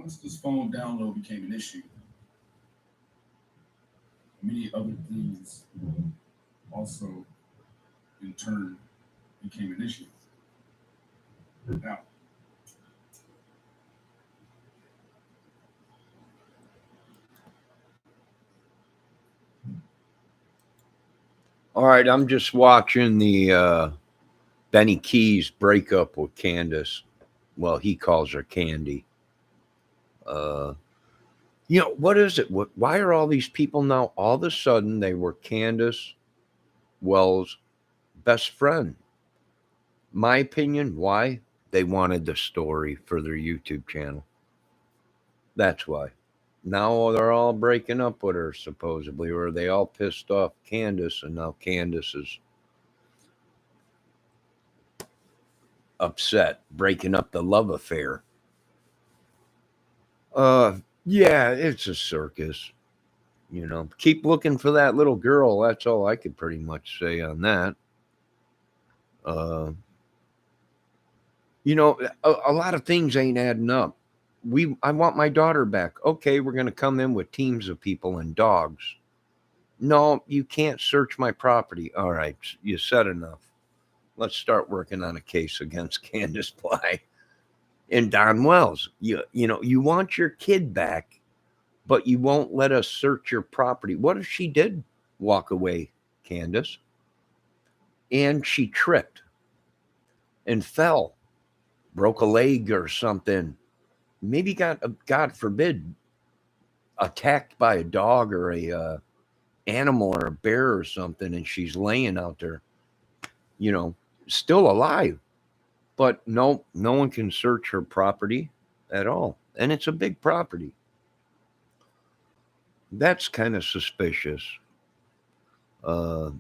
Once this phone download became an issue, many other things also, in turn, became an issue. Now, All right, I'm just watching the Benny Keys breakup with Candace. Well, he calls her Candy. Uh, what is it? Why are all these people now all of a sudden they were Candace Wells' best friend? My opinion, why? They wanted the story for their YouTube channel. That's why. Now they're all breaking up with her, supposedly, or they all pissed off Candace, and now Candace is upset, breaking up the love affair. Uh, yeah, it's a circus. Keep looking for that little girl. That's all I could pretty much say on that. Uh, a lot of things ain't adding up. I want my daughter back. Okay, we're going to come in with teams of people and dogs. No, you can't search my property. All right, you said enough. Let's start working on a case against Candace Bly and Don Wells. You want your kid back, but you won't let us search your property. What if she did walk away, Candace, and she tripped and fell, broke a leg or something? Maybe got, God forbid, attacked by a dog or a animal or a bear or something, and she's laying out there, still alive. But no one can search her property at all. And it's a big property. That's kind of suspicious. Uh,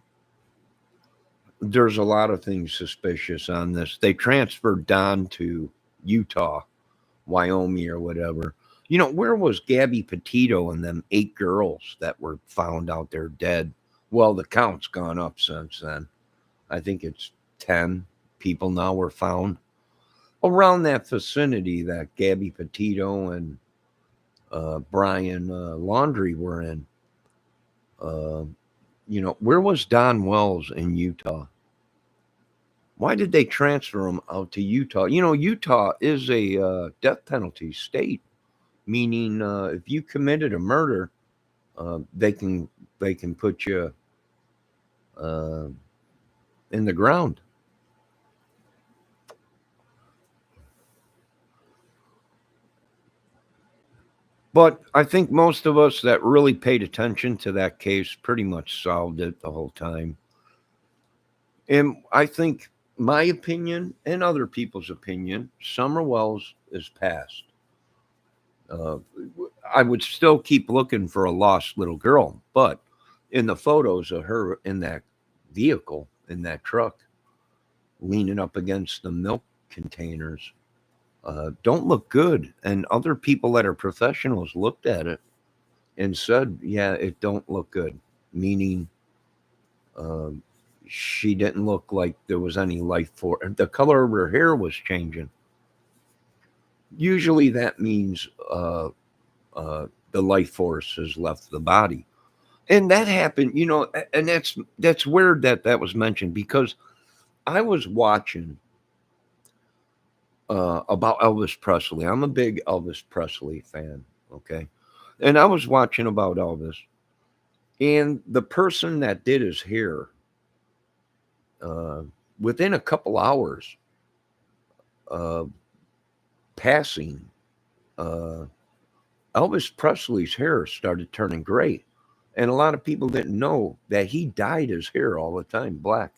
there's a lot of things suspicious on this. They transferred Don to Utah, Wyoming, or whatever. Where was Gabby Petito and them 8 girls that were found out there dead? Well, the count's gone up since then. I think it's 10 people now were found around that vicinity that Gabby Petito and Brian Laundrie were in. Where was Don Wells in Utah? Why did they transfer him out to Utah? Utah is a death penalty state, meaning if you committed a murder, they can put you uh, in the ground. But I think most of us that really paid attention to that case pretty much solved it the whole time. And I think my opinion and other people's opinion, Summer Wells is past. Uh, I would still keep looking for a lost little girl, but in the photos of her in that vehicle, in that truck, leaning up against the milk containers, don't look good. And other people that are professionals looked at it and said, "Yeah, it don't look good." Meaning, um, she didn't look like there was any life for her. The color of her hair was changing. Usually, that means the life force has left the body, and that happened. And that's weird that was mentioned because I was watching about Elvis Presley. I'm a big Elvis Presley fan. Okay, and I was watching about Elvis, and the person that did his hair, uh, within a couple hours, uh, passing, uh, Elvis Presley's hair started turning gray. And a lot of people didn't know that he dyed his hair all the time black.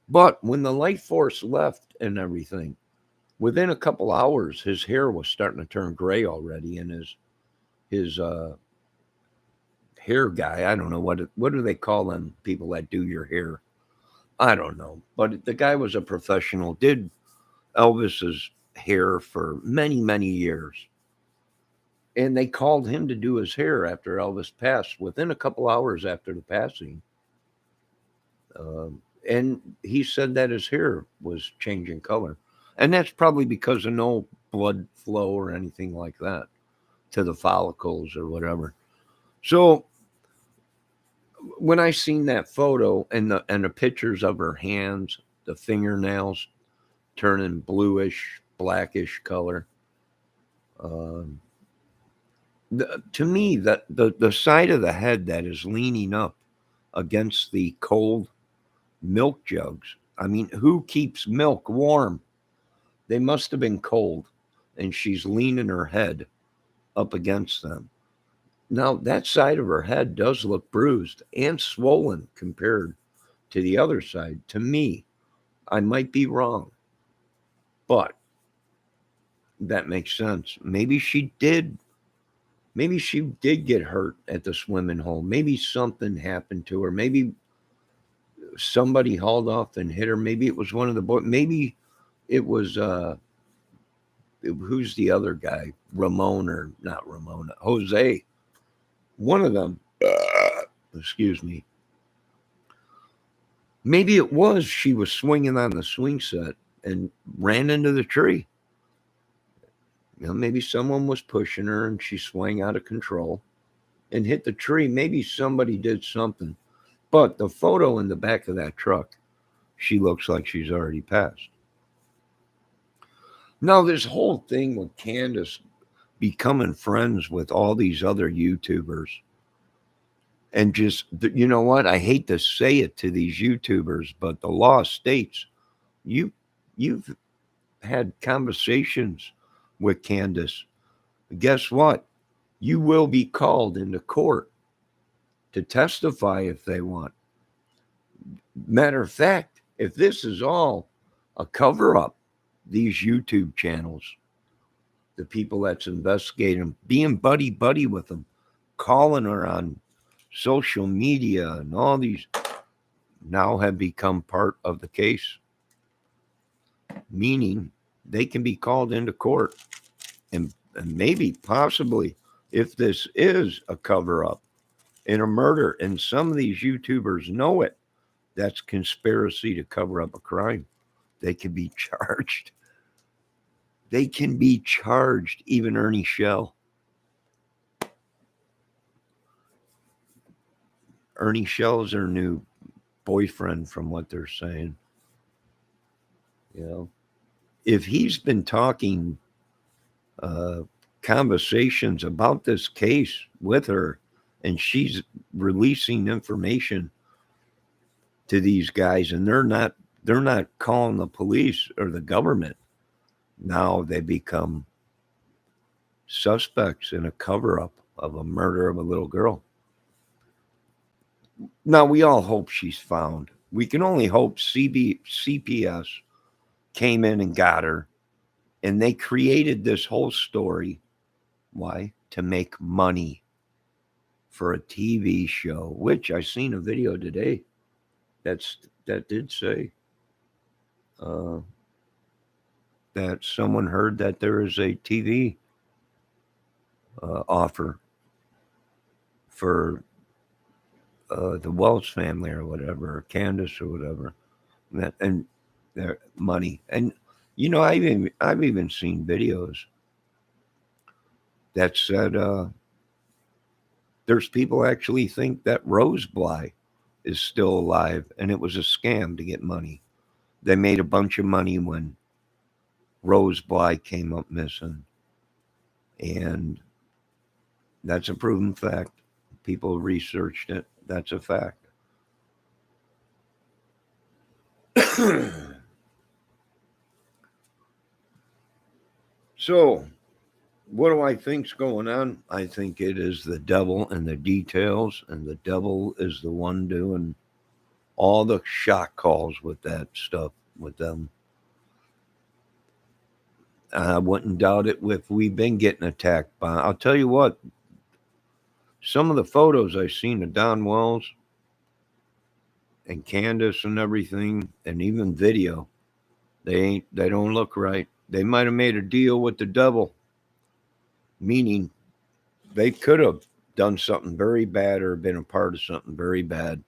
But when the life force left and everything, within a couple hours, his hair was starting to turn gray already. And his hair guy, I don't know what do they call them people that do your hair? I don't know. But the guy was a professional, did Elvis's hair for many, many years. And they called him to do his hair after Elvis passed within a couple hours after the passing. And he said that his hair was changing color. And that's probably because of no blood flow or anything like that to the follicles or whatever. So when I seen that photo and the pictures of her hands, the fingernails turning bluish, blackish color, to me, that the side of the head that is leaning up against the cold milk jugs. I mean, who keeps milk warm? They must have been cold, and she's leaning her head up against them. Now, that side of her head does look bruised and swollen compared to the other side. To me, I might be wrong, but that makes sense. Maybe she did get hurt at the swimming hole. Maybe something happened to her. Maybe somebody hauled off and hit her. Maybe it was one of the boys. Maybe it was who's the other guy? Ramon, or not Ramon, Jose. One of them. Excuse me. Maybe it was she was swinging on the swing set and ran into the tree. You know, maybe someone was pushing her and she swung out of control and hit the tree. Maybe somebody did something. But the photo in the back of that truck, she looks like she's already passed. Now, this whole thing with Candace becoming friends with all these other YouTubers, and just, you know what? I hate to say it to these YouTubers, but the law states you've had conversations with Candace. Guess what? You will be called into court to testify if they want. Matter of fact, if this is all a cover-up, these YouTube channels, the people that's investigating, being buddy-buddy with them, calling her on social media, and all these now have become part of the case, meaning they can be called into court. And maybe, possibly, if this is a cover-up in a murder, and some of these YouTubers know it, that's conspiracy to cover up a crime. They can be charged. They can be charged, even Ernie Shell. Ernie Shell's her new boyfriend, from what they're saying. You know, if he's been talking conversations about this case with her, and she's releasing information to these guys, and they're not calling the police or the government, now they become suspects in a cover-up of a murder of a little girl. Now, we all hope she's found. We can only hope CPS came in and got her, and they created this whole story. Why? To make money for a TV show, which I seen a video today that did say that someone heard that there is a TV offer for the Welch family or whatever, or Candace or whatever, and their money. And you know, I've even seen videos that said there's people actually think that Rose Bly is still alive, and it was a scam to get money. They made a bunch of money when Rose Bly came up missing, and that's a proven fact. People researched it. That's a fact. So, what do I think's going on? I think it is the devil in the details, and the devil is the one doing all the shock calls with that stuff with them. I wouldn't doubt it if we've been getting attacked by. I'll tell you what, some of the photos I've seen of Don Wells and Candace and everything, and even video, they don't look right. They might have made a deal with the devil, meaning they could have done something very bad or been a part of something very bad,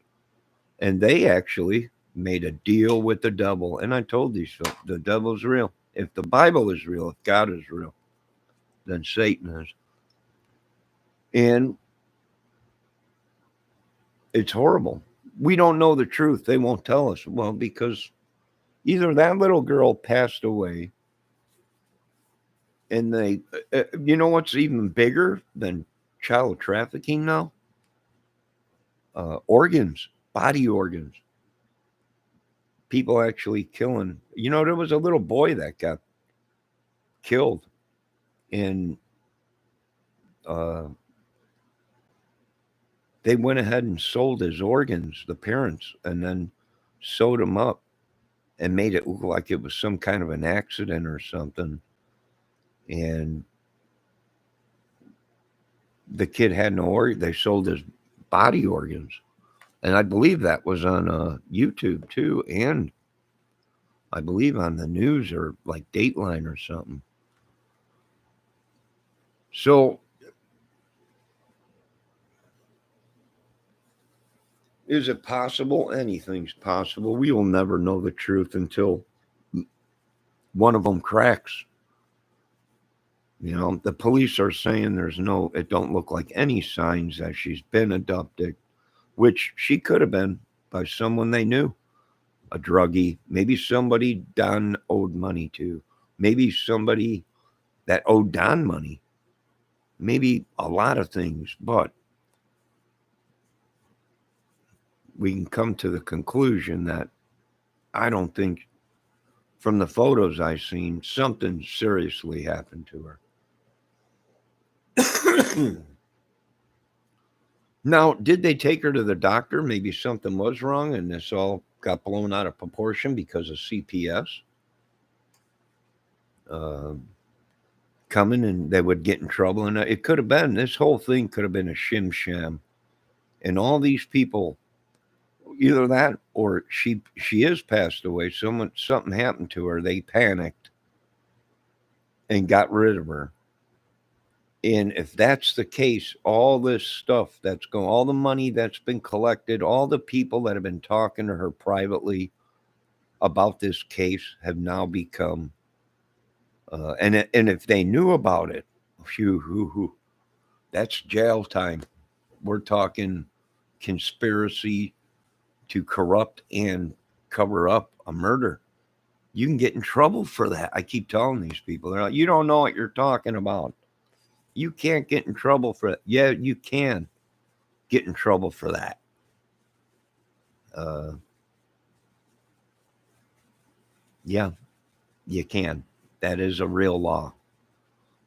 and they actually made a deal with the devil. And I told these folks, the devil's real. If the Bible is real, if God is real, then Satan is. And it's horrible. We don't know the truth. They won't tell us. Well, because either that little girl passed away, and they, you know what's even bigger than child trafficking now? Organs, body organs. People actually killing. You know, there was a little boy that got killed, and they went ahead and sold his organs, the parents, and then sewed him up and made it look like it was some kind of an accident or something. And the kid had no organ. They sold his body organs. And I believe that was on YouTube too. And I believe on the news or like Dateline or something. So is it possible? Anything's possible. We will never know the truth until one of them cracks. You know, the police are saying it don't look like any signs that she's been abducted, which she could have been by someone they knew, a druggie, maybe somebody Don owed money to, maybe somebody that owed Don money, maybe a lot of things, but we can come to the conclusion that I don't think from the photos I've seen, something seriously happened to her. Now, did they take her to the doctor? Maybe something was wrong and this all got blown out of proportion because of CPS coming and they would get in trouble. And it could have been, this whole thing could have been a shim sham. And all these people, either that or she is passed away. Something happened to her. They panicked and got rid of her. And if that's the case, all this stuff that's going, all the money that's been collected, all the people that have been talking to her privately about this case have now become, and if they knew about it, that's jail time. We're talking conspiracy to corrupt and cover up a murder. You can get in trouble for that. I keep telling these people, they're like, you don't know what you're talking about. You can't get in trouble for that. Yeah, you can get in trouble for that. Yeah, you can. That is a real law.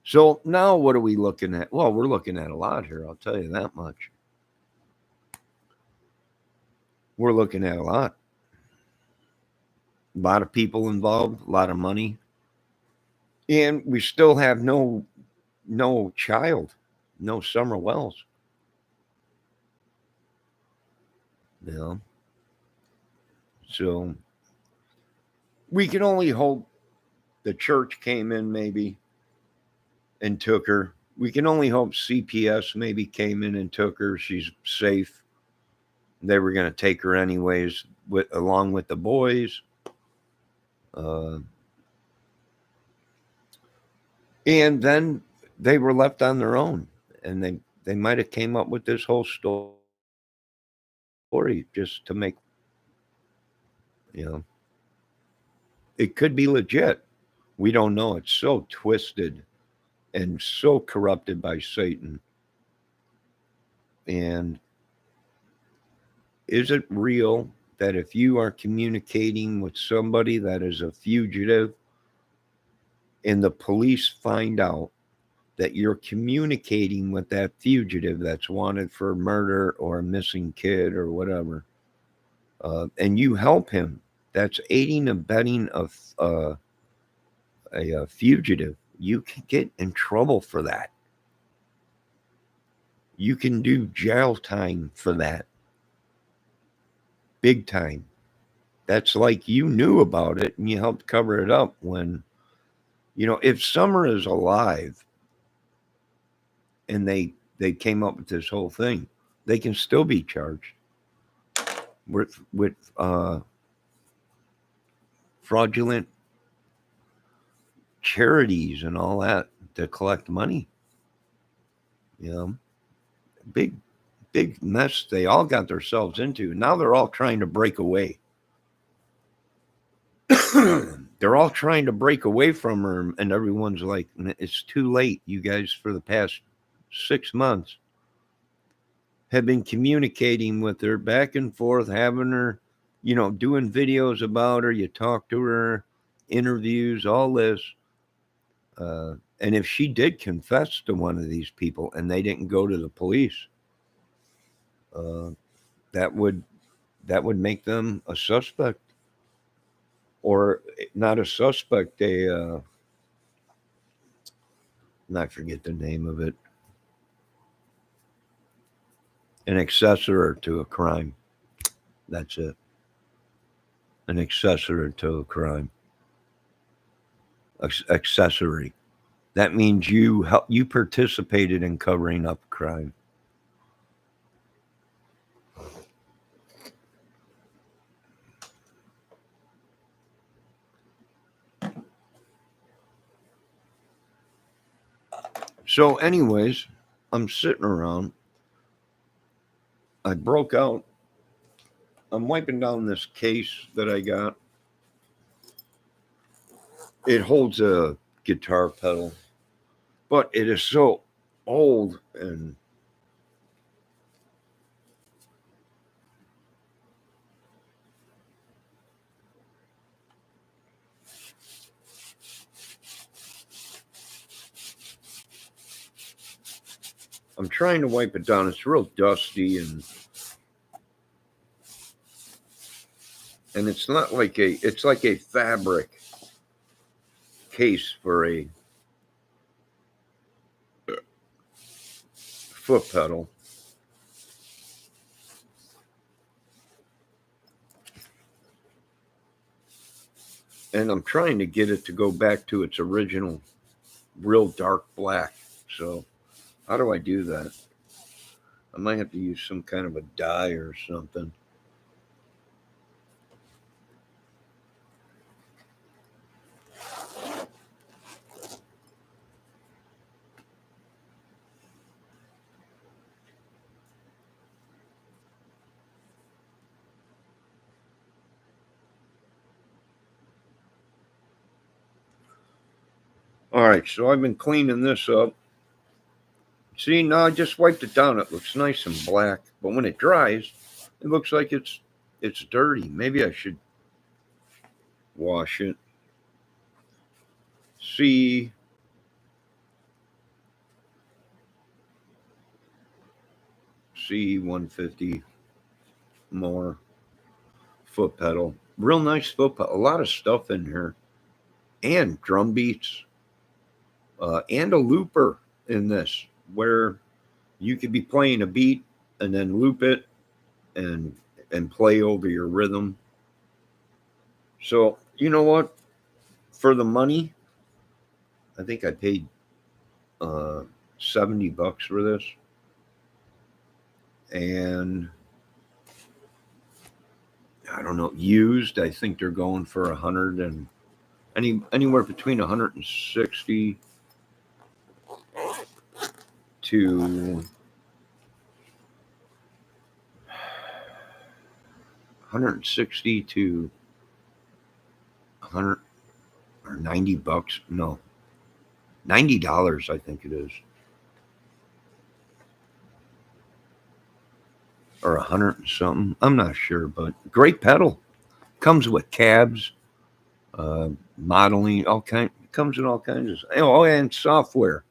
So now what are we looking at? Well, we're looking at a lot here. I'll tell you that much. We're looking at a lot. A lot of people involved, a lot of money. And we still have no child, no Summer Wells. You know? So we can only hope the church came in maybe and took her. We can only hope CPS maybe came in and took her. She's safe. They were going to take her anyways, along with the boys. And then they were left on their own, and they might have came up with this whole story just to make, it could be legit. We don't know. It's so twisted and so corrupted by Satan. And is it real that if you are communicating with somebody that is a fugitive and the police find out that you're communicating with that fugitive that's wanted for murder or a missing kid or whatever, and you help him, that's aiding and abetting of a fugitive. You can get in trouble for that. You can do jail time for that. Big time. That's like you knew about it and you helped cover it up when, if Summer is alive and they came up with this whole thing, they can still be charged with fraudulent charities and all that to collect money. You know, big mess they all got themselves into. Now they're all trying to break away. They're all trying to break away from her, and everyone's like, it's too late. You guys, for the past 6 months, have been communicating with her back and forth, having her, doing videos about her. You talk to her, interviews, all this. And if she did confess to one of these people and they didn't go to the police, that would make them a suspect, or not a suspect, I forget the name of it, an accessory to a crime. That's it. An accessory to a crime. Accessory. That means you participated in covering up crime. So, anyways, I'm sitting around. I broke out. I'm wiping down this case that I got. It holds a guitar pedal, but it is so old and I'm trying to wipe it down. It's real dusty and it's not like it's like a fabric case for a foot pedal. And I'm trying to get it to go back to its original real dark black. So how do I do that? I might have to use some kind of a dye or something. All right, so I've been cleaning this up. See, now I just wiped it down. It looks nice and black, but when it dries, it looks like it's dirty. Maybe I should wash it. C 150 more foot pedal. Real nice foot pedal. A lot of stuff in here, and drum beats, and a looper in this, where you could be playing a beat and then loop it and play over your rhythm. So you know what? For the money, I think I paid $70 for this, and I don't know, used. I think they're going for 100 and anywhere between 160 to 160 to 100 or $90. No, $90. I think it is, or 100 and something. I'm not sure, but great pedal. Comes with cabs, modeling, all kind. Comes in all kinds of. Oh, and software.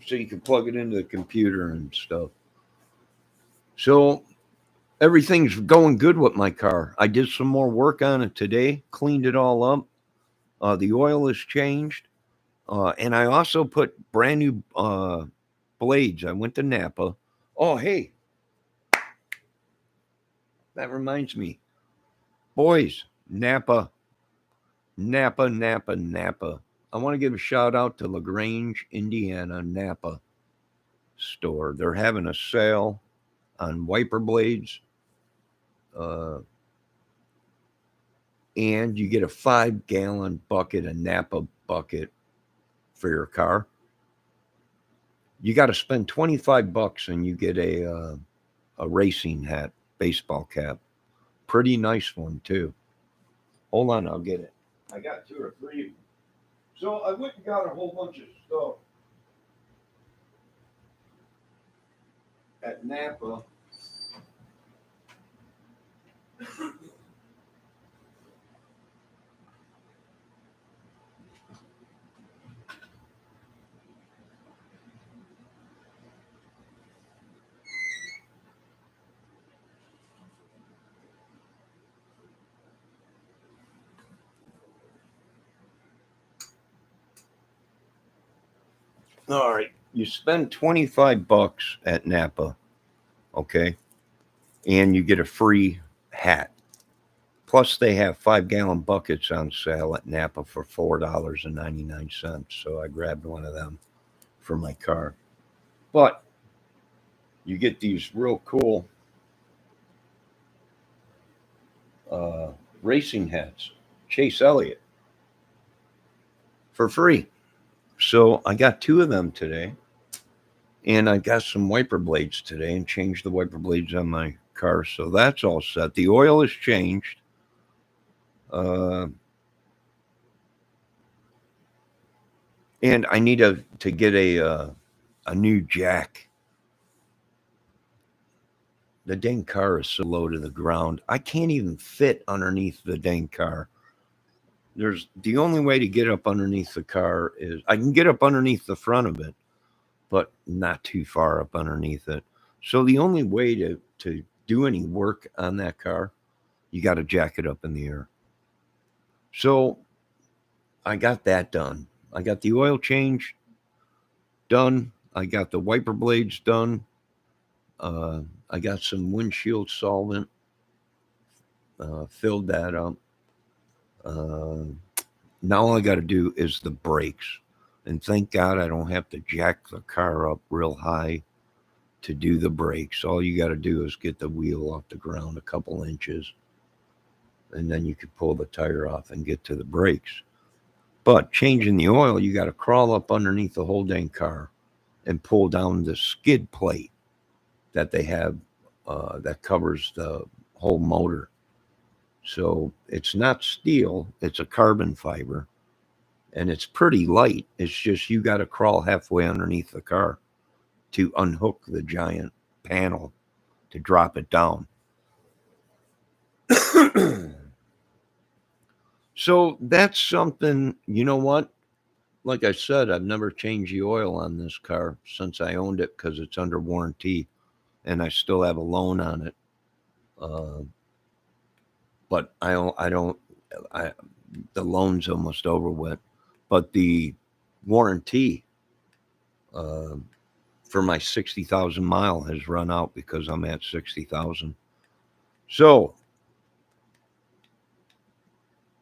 So you can plug it into the computer and stuff. So everything's going good with my car. I did some more work on it today, cleaned it all up. The oil is changed. And I also put brand new blades. I went to Napa. Oh, hey, that reminds me. Boys, Napa. I want to give a shout out to LaGrange, Indiana, Napa store. They're having a sale on wiper blades. and you get a 5-gallon bucket, a Napa bucket for your car. You got to spend $25 and you get a racing hat, baseball cap. Pretty nice one too. Hold on, I'll get it. I got 2 or 3. So I went and got a whole bunch of stuff at Napa. All right, you spend $25 at Napa, okay, and you get a free hat. Plus, they have 5-gallon buckets on sale at Napa for $4.99. So I grabbed one of them for my car. But you get these real cool racing hats, Chase Elliott, for free. So I got 2 of them today. And I got some wiper blades today and changed the wiper blades on my car. So that's all set. The oil is changed. And I need to get a new jack. The dang car is so low to the ground. I can't even fit underneath the dang car. The only way to get up underneath the car is I can get up underneath the front of it, but not too far up underneath it. So the only way to do any work on that car, you got to jack it up in the air. So I got that done. I got the oil change done. I got the wiper blades done. I got some windshield solvent, filled that up. Now all I got to do is the brakes. And thank God I don't have to jack the car up real high to do the brakes. All you got to do is get the wheel off the ground a couple inches, and then you can pull the tire off and get to the brakes. But changing the oil, you got to crawl up underneath the whole dang car and pull down the skid plate that they have that covers the whole motor. So it's not steel, it's a carbon fiber. And it's pretty light. It's just you got to crawl halfway underneath the car to unhook the giant panel to drop it down. So that's something, you know what? Like I said, I've never changed the oil on this car since I owned it because it's under warranty and I still have a loan on it. But the loan's almost over with. But the warranty for my 60,000 mile has run out because I'm at 60,000. So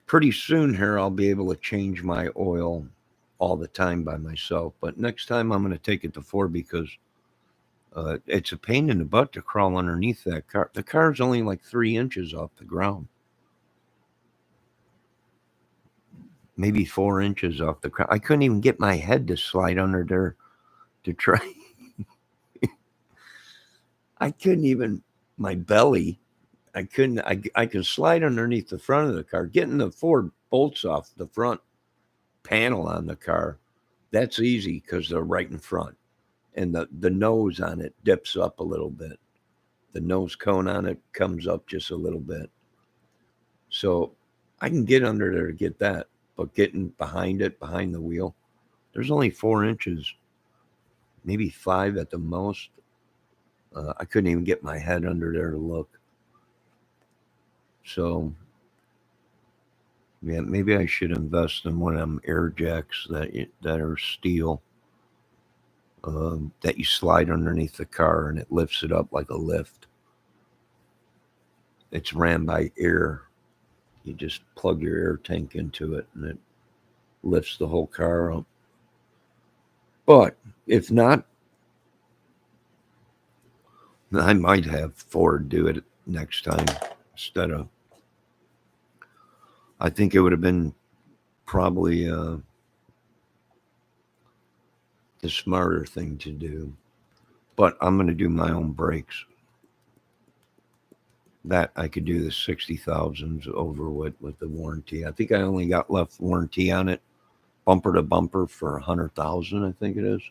pretty soon here, I'll be able to change my oil all the time by myself. But next time I'm going to take it to Ford because it's a pain in the butt to crawl underneath that car. The car's only like 3 inches off the ground. Maybe 4 inches off the ground. I couldn't even get my head to slide under there to try. I couldn't even, my belly, I couldn't, I could slide underneath the front of the car. Getting the 4 bolts off the front panel on the car, that's easy because they're right in front. And the nose on it dips up a little bit. The nose cone on it comes up just a little bit. So I can get under there to get that. But getting behind it, behind the wheel, there's only 4 inches, maybe 5 at the most. I couldn't even get my head under there to look. So, yeah, maybe I should invest in one of them air jacks that are steel, that you slide underneath the car and it lifts it up like a lift. It's ran by air. You just plug your air tank into it and it lifts the whole car up. But if not, I might have Ford do it next time instead of I think it would have been probably the smarter thing to do. But I'm going to do my own brakes. That I could do the 60,000s over with the warranty. I think I only got left warranty on it, bumper to bumper, for 100,000. I think it is.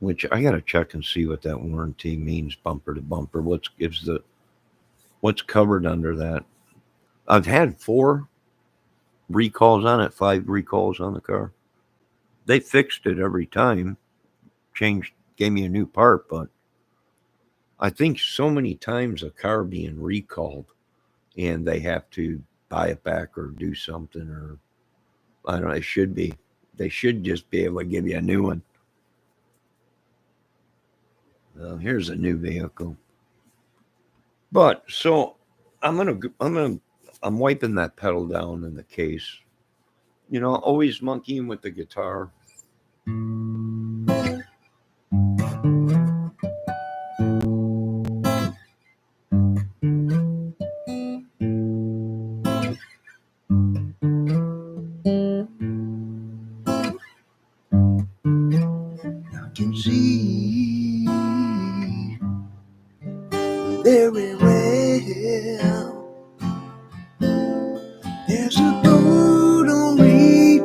Which I got to check and see what that warranty means, bumper to bumper. What's covered under that? I've had 4 recalls on it, 5 recalls on the car. They fixed it every time, gave me a new part, but I think so many times a car being recalled and they have to buy it back or do something, or I don't know, they should just be able to give you a new one. Here's a new vehicle. But so I'm wiping that pedal down in the case. Always monkeying with the guitar. I can see very well there's a boat only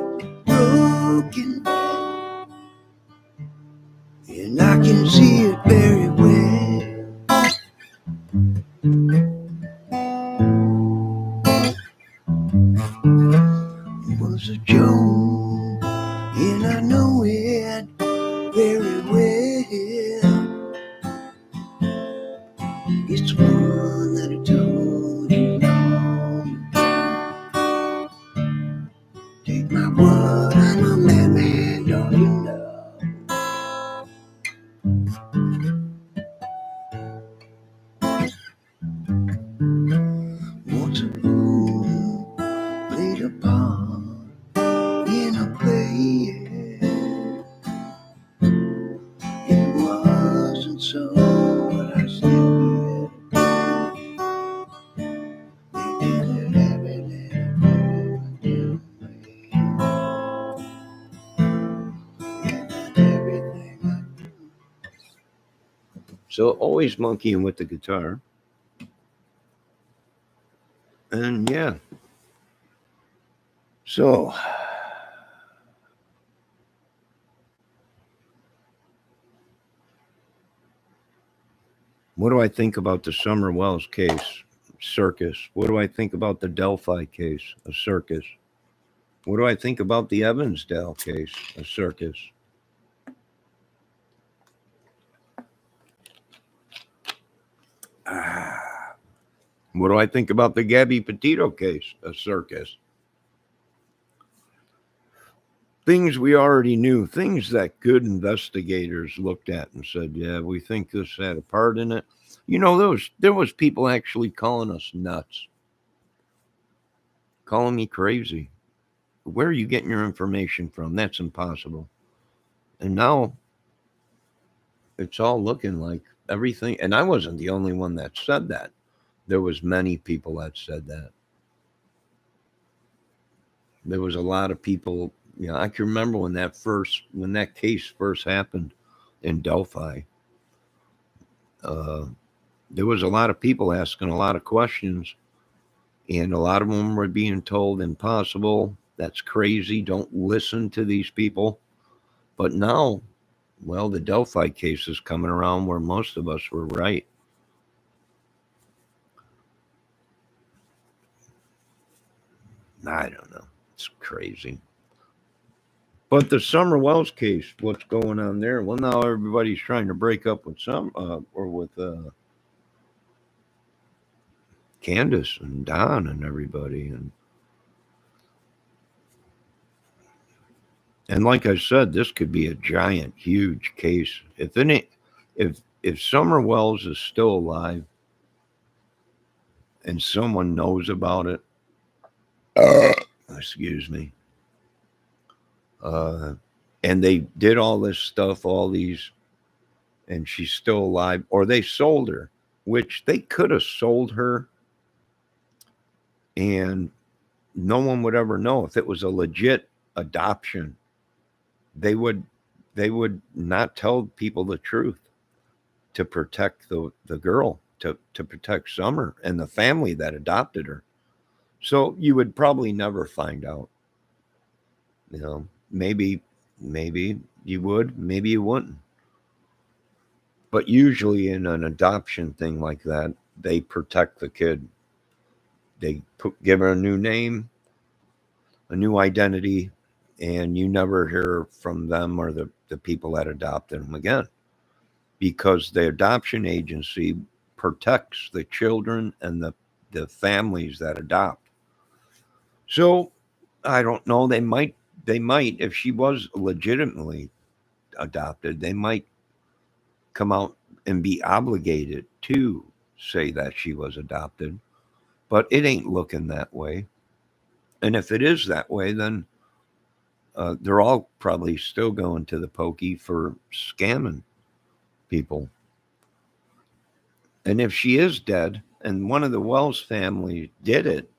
broken, and I can see it very well. It was a joke, and I know it very well. It's one that I told you long. Take my word, I'm a madman, don't you know? Once a fool played a part in a play. It wasn't so, but I still did everything. So always monkeying with the guitar. And yeah. So what do I think about the Summer Wells case? Circus. What do I think about the Delphi case? A circus. What do I think about the Evansdale case? A circus. What do I think about the Gabby Petito case? A circus. Things we already knew, things that good investigators looked at and said, yeah, we think this had a part in it. There was people actually calling us nuts, calling me crazy. Where are you getting your information from? That's impossible. And now it's all looking like everything. And I wasn't the only one that said that. There was many people that said that. There was a lot of people. I can remember when that case first happened in Delphi. There was a lot of people asking a lot of questions, and a lot of them were being told impossible. That's crazy. Don't listen to these people. But now, well, the Delphi case is coming around where most of us were right. I don't know. It's crazy. But the Summer Wells case, what's going on there? Well, now everybody's trying to break up with Candace and Don and everybody, and like I said, this could be a giant, huge case. If Summer Wells is still alive and someone knows about it, excuse me. And they did all this stuff, and she's still alive, or they sold her, which they could have sold her and no one would ever know. If it was a legit adoption, they would not tell people the truth to protect the girl, to protect Summer and the family that adopted her. So you would probably never find out. You know, maybe you would, maybe you wouldn't. But usually in an adoption thing like that, they protect the kid. They give her a new name, a new identity, and you never hear from them or the people that adopted them again, because the adoption agency protects the children and the families that adopt. So I don't know. They might, if she was legitimately adopted, they might come out and be obligated to say that she was adopted, but it ain't looking that way. And if it is that way, then they're all probably still going to the pokey for scamming people. And if she is dead and one of the Wells family did it,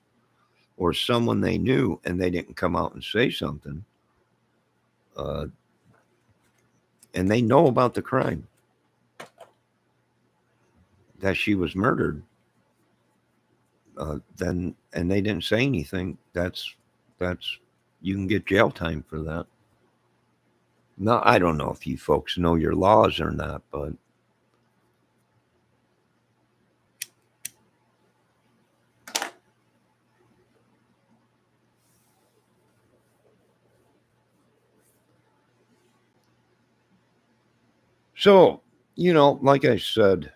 or someone they knew, and they didn't come out and say something, and they know about the crime, that she was murdered, then, and they didn't say anything, that's you can get jail time for that. Now, I don't know if you folks know your laws or not, but so, like I said,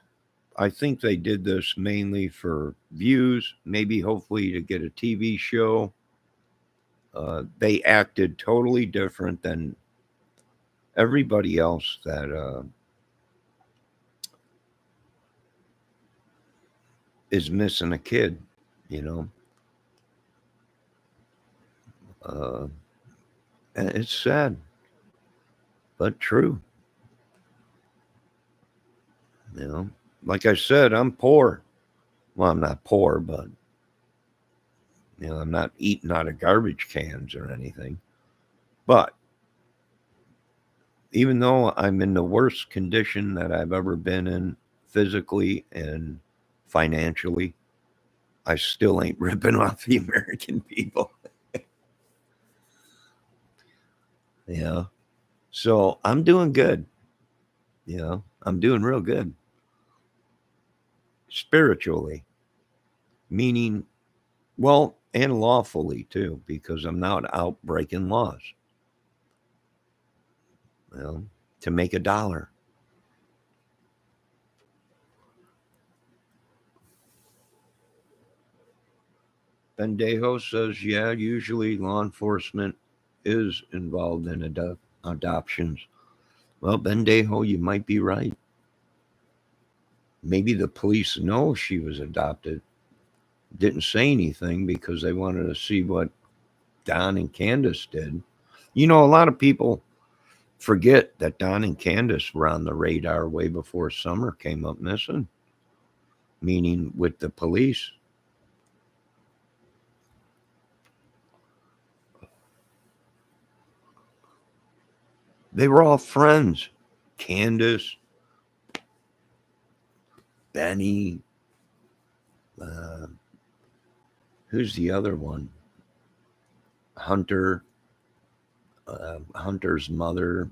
I think they did this mainly for views, maybe hopefully to get a TV show. They acted totally different than everybody else that is missing a kid, you know. And it's sad, but true. Like I said, I'm poor. Well, I'm not poor, but I'm not eating out of garbage cans or anything. But even though I'm in the worst condition that I've ever been in, physically and financially, I still ain't ripping off the American people. Yeah. So I'm doing good. I'm doing real good. Spiritually, meaning, well, and lawfully too, because I'm not out breaking laws. To make $1. Bendejo says, yeah, usually law enforcement is involved in adoptions. Well, Bendejo, you might be right. Maybe the police know she was adopted, didn't say anything because they wanted to see what Don and Candace did. A lot of people forget that Don and Candace were on the radar way before Summer came up missing, meaning with the police. They were all friends. Candace, Benny, who's the other one? Hunter, Hunter's mother.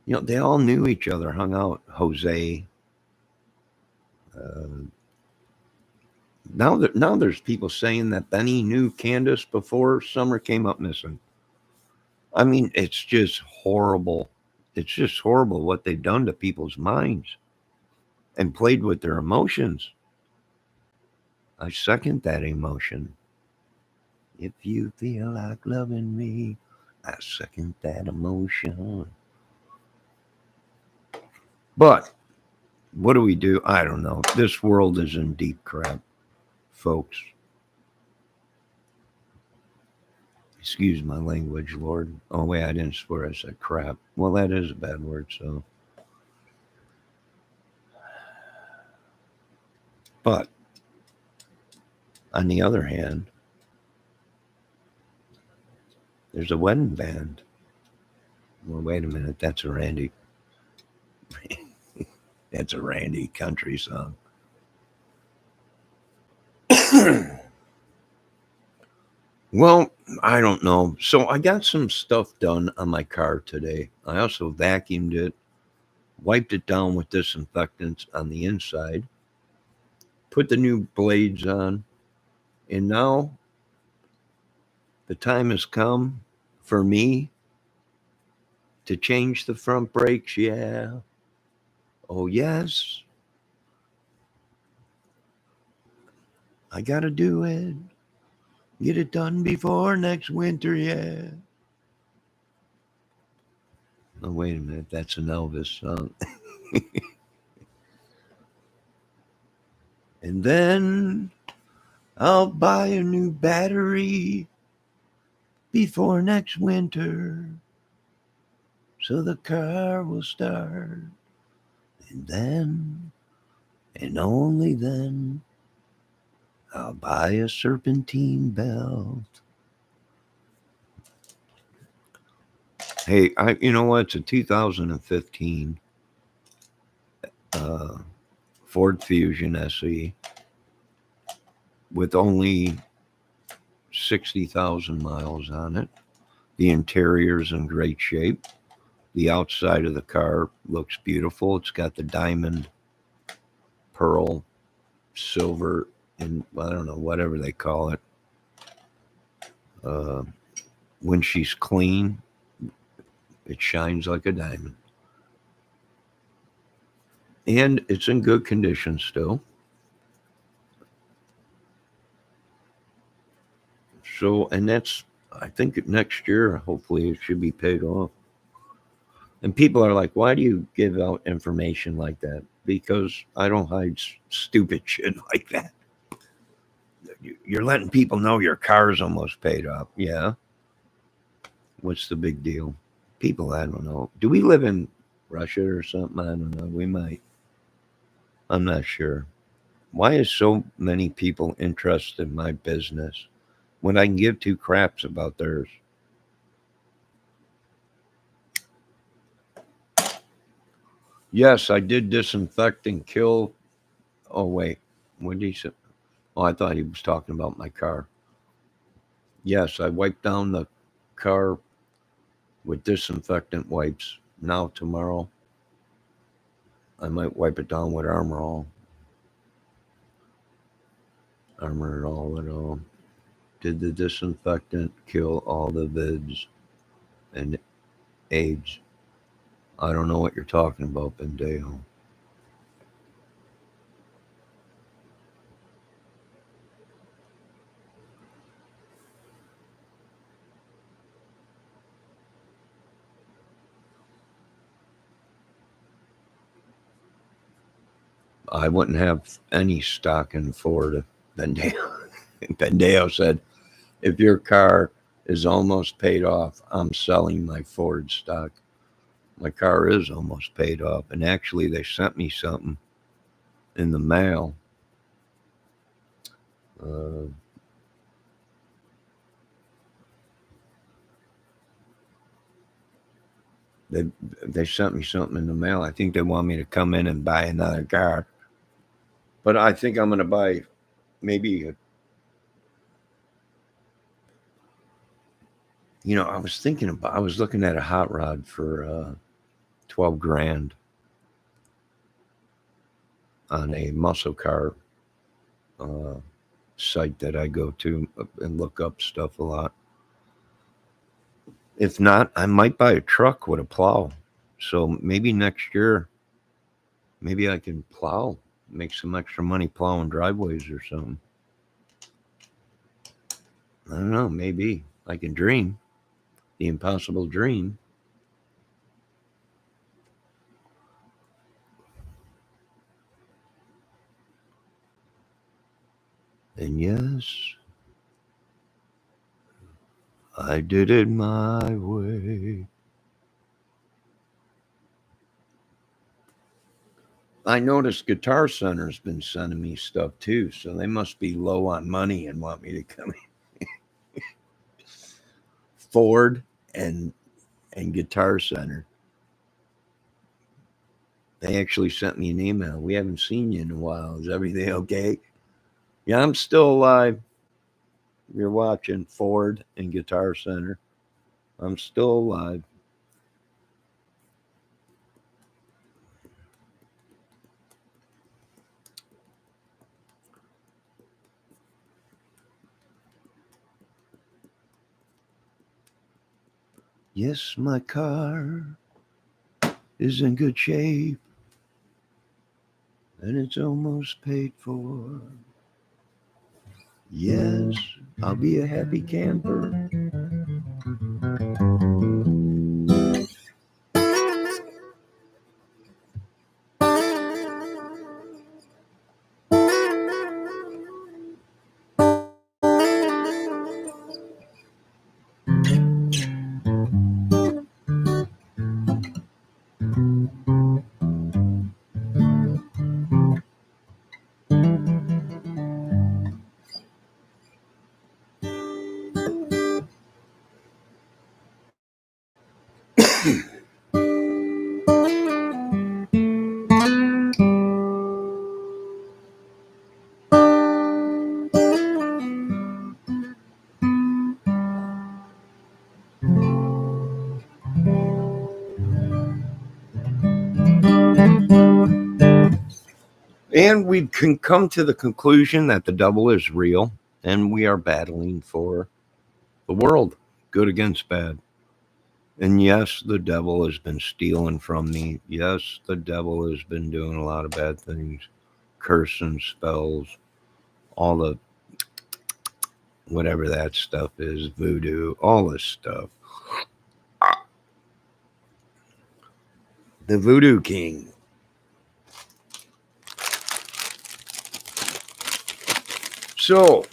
They all knew each other, hung out. Jose. Now there's people saying that Benny knew Candace before Summer came up missing. I mean, it's just horrible. It's just horrible what they've done to people's minds and played with their emotions. I second that emotion. If you feel like loving me, I second that emotion. But what do we do? I don't know. This world is in deep crap, folks. Excuse my language, Lord. Oh, wait, I didn't swear. I said crap. Well, that is a bad word, so. But On the other hand, there's a wedding band. Well, wait a minute. That's a Randy. That's a Randy country song. Well, I don't know. So I got some stuff done on my car today. I also vacuumed it, wiped it down with disinfectants on the inside, put the new blades on, and now the time has come for me to change the front brakes. Yeah. Oh, yes. I got to do it. Get it done before next winter. Yeah. Oh, wait a minute. That's an Elvis song. And then I'll buy a new battery before next winter so the car will start. And then, and only then, I'll buy a serpentine belt. Hey, you know what? It's a 2015 Ford Fusion SE with only 60,000 miles on it. The interior's in great shape. The outside of the car looks beautiful. It's got the diamond, pearl, silver, and I don't know, whatever they call it. When she's clean, it shines like a diamond. And it's in good condition still. So, and that's, I think next year, hopefully, it should be paid off. And people are like, why do you give out information like that? Because I don't hide stupid shit like that. You're letting people know your car's almost paid off. Yeah. What's the big deal? People, I don't know. Do we live in Russia or something? I don't know. We might. I'm not sure. Why is so many people interested in my business when I can give two craps about theirs? Yes, I did disinfect and kill. Oh, wait. What did he say? Oh, I thought he was talking about my car. Yes, I wiped down the car with disinfectant wipes. Now, tomorrow, I might wipe it down with Armor All. Armor All at all. Did the disinfectant kill all the vids and AIDS? I don't know what you're talking about, Bendejo. I wouldn't have any stock in Ford. Bendejo. Bendejo said, if your car is almost paid off, I'm selling my Ford stock. My car is almost paid off. And actually, they sent me something in the mail. Uh, they they sent me something in the mail. I think they want me to come in and buy another car. But I think I'm going to buy maybe, I was looking at a hot rod for 12 grand on a muscle car uh, site that I go to and look up stuff a lot. If not, I might buy a truck with a plow. So maybe next year, maybe I can plow, make some extra money plowing driveways or something. I don't know. Maybe I can dream the impossible dream. And yes, I did it my way. I noticed Guitar Center's been sending me stuff too, so they must be low on money and want me to come in. Ford and Guitar Center. They actually sent me an email. We haven't seen you in a while. Is everything okay? Yeah, I'm still alive. You're watching Ford and Guitar Center. I'm still alive. Yes, my car is in good shape and it's almost paid for. Yes, I'll be a happy camper. And we can come to the conclusion that the devil is real and we are battling for the world, good against bad. And yes, the devil has been stealing from me. Yes, the devil has been doing a lot of bad things, cursing, spells, all the whatever that stuff is, voodoo, all this stuff. The Voodoo King. So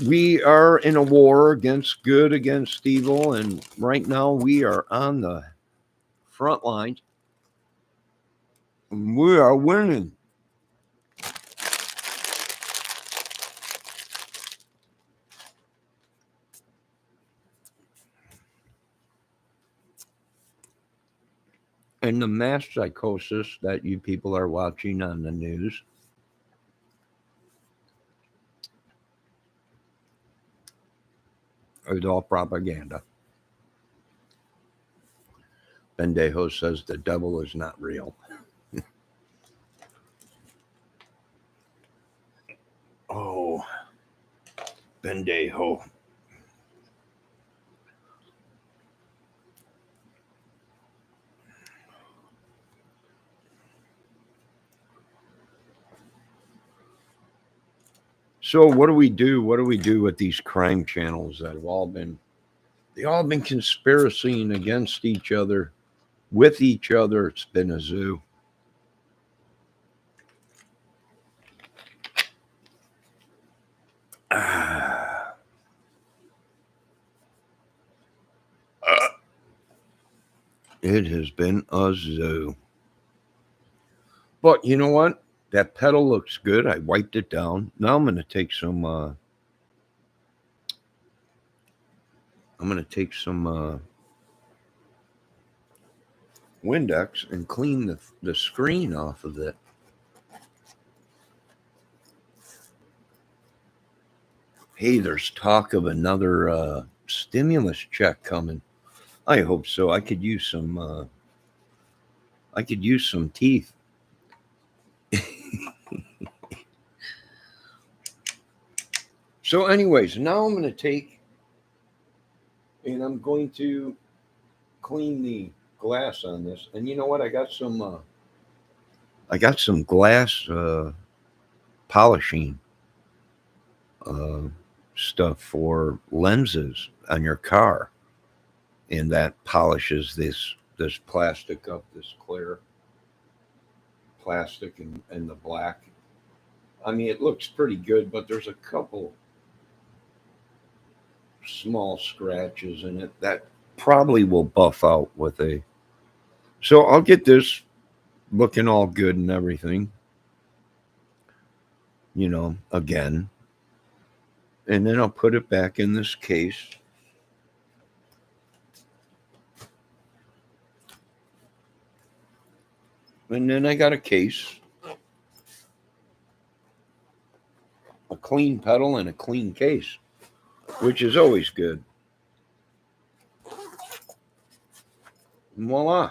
we are in a war against good against evil, and right now we are on the front lines. We are winning. And the mass psychosis that you people are watching on the news, is all propaganda. Bendejo says the devil is not real. Oh, Bendejo. So what do we do? What do we do with these crime channels that have all been conspiracying against each other, with each other? It's been a zoo. It has been a zoo. But you know what? That pedal looks good. I wiped it down. Now I'm going to take some Windex and clean the screen off of it. Hey, there's talk of another stimulus check coming. I hope so. I could use some teeth. So anyways, now I'm going to take and I'm going to clean the glass on this. And you know what? I got some glass polishing stuff for lenses on your car, and that polishes this plastic up, this clear plastic and the black. I mean, it looks pretty good, but there's a couple small scratches in it that probably will buff out with a. So I'll get this looking all good and everything. again. And then I'll put it back in this case. And then I got a case, a clean pedal, and a clean case, which is always good. And voila.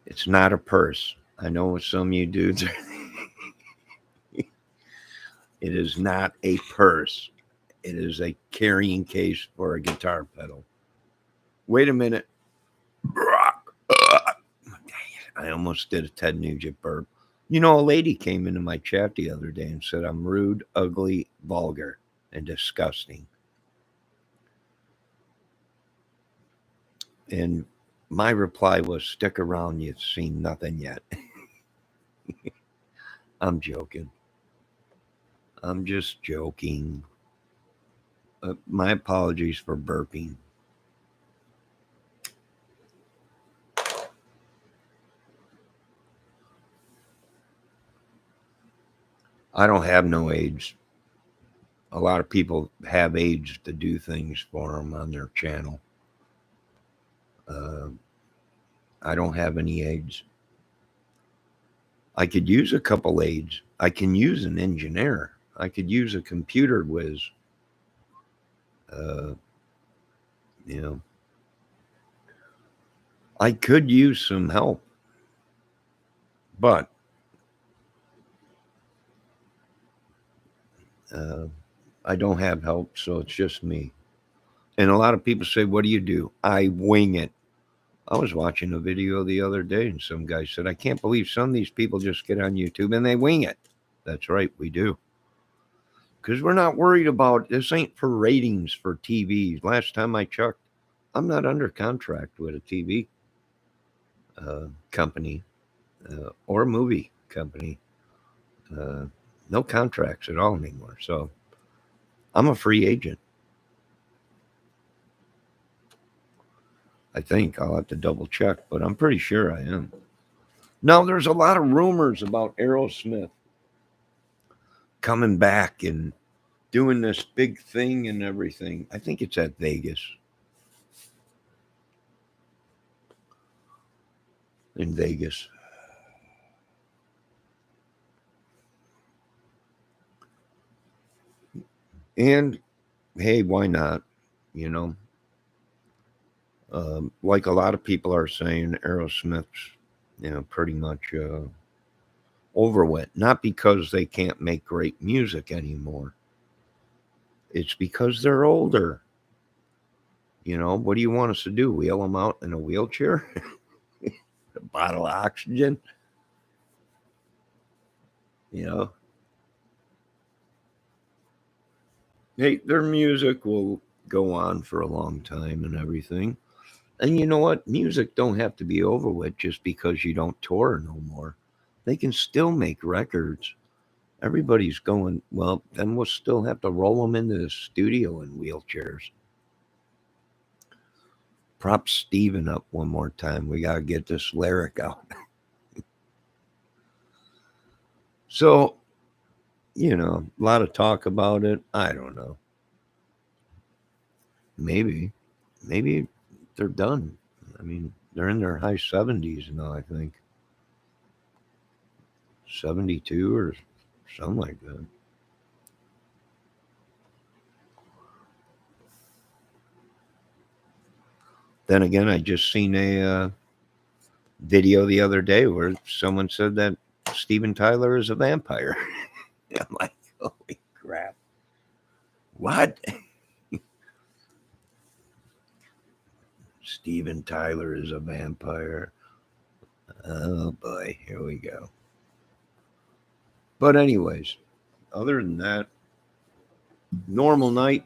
It's not a purse. I know some of you dudes are. It is not a purse. It is a carrying case for a guitar pedal. Wait a minute. I almost did a Ted Nugent burp. A lady came into my chat the other day and said I'm rude, ugly, vulgar, and disgusting. And my reply was, stick around, you've seen nothing yet. I'm joking. I'm just joking. My apologies for burping. I don't have no age. A lot of people have age to do things for them on their channel. I don't have any aids. I could use a couple aids. I can use an engineer. I could use a computer whiz. I could use some help, but I don't have help, so it's just me. And a lot of people say, what do? I wing it. I was watching a video the other day, and some guy said, I can't believe some of these people just get on YouTube and they wing it. That's right, we do. Because we're not worried about, this ain't for ratings for TVs. Last time I checked, I'm not under contract with a TV company or a movie company. No contracts at all anymore. So I'm a free agent. I think I'll have to double check, but I'm pretty sure I am. Now, there's a lot of rumors about Aerosmith coming back and doing this big thing and everything. I think it's at Vegas. In Vegas. And hey, why not? Like a lot of people are saying, Aerosmith's, pretty much over with. Not because they can't make great music anymore. It's because they're older. What do you want us to do? Wheel them out in a wheelchair? A bottle of oxygen? Hey, their music will go on for a long time and everything. And you know what? Music don't have to be over with just because you don't tour no more. They can still make records. Everybody's going, well, then we'll still have to roll them into the studio in wheelchairs. Prop Steven up one more time. We got to get this lyric out. So, a lot of talk about it. I don't know. Maybe they're done. I mean, they're in their high 70s now, I think. 72 or something like that. Then again, I just seen a video the other day where someone said that Steven Tyler is a vampire. I'm like, holy crap. What? Steven Tyler is a vampire. Oh boy, here we go. But anyways, other than that, normal night.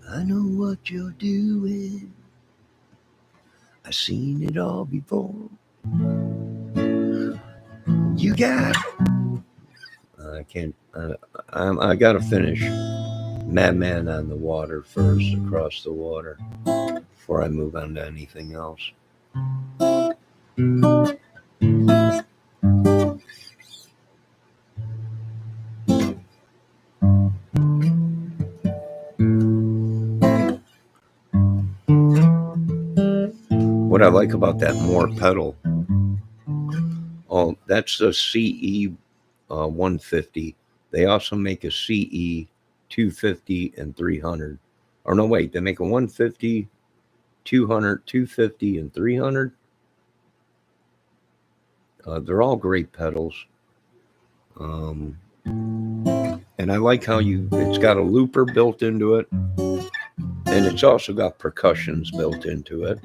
I know what you're doing. I've seen it all before. God. I can't. I got to finish Madman on the Water first, across the water, before I move on to anything else. What I like about that Moore pedal, oh, that's a CE 150. They also make a CE 250 and 300. Or no, wait, they make a 150, 200, 250, and 300. They're all great pedals. And I like how it's got a looper built into it, and it's also got percussions built into it.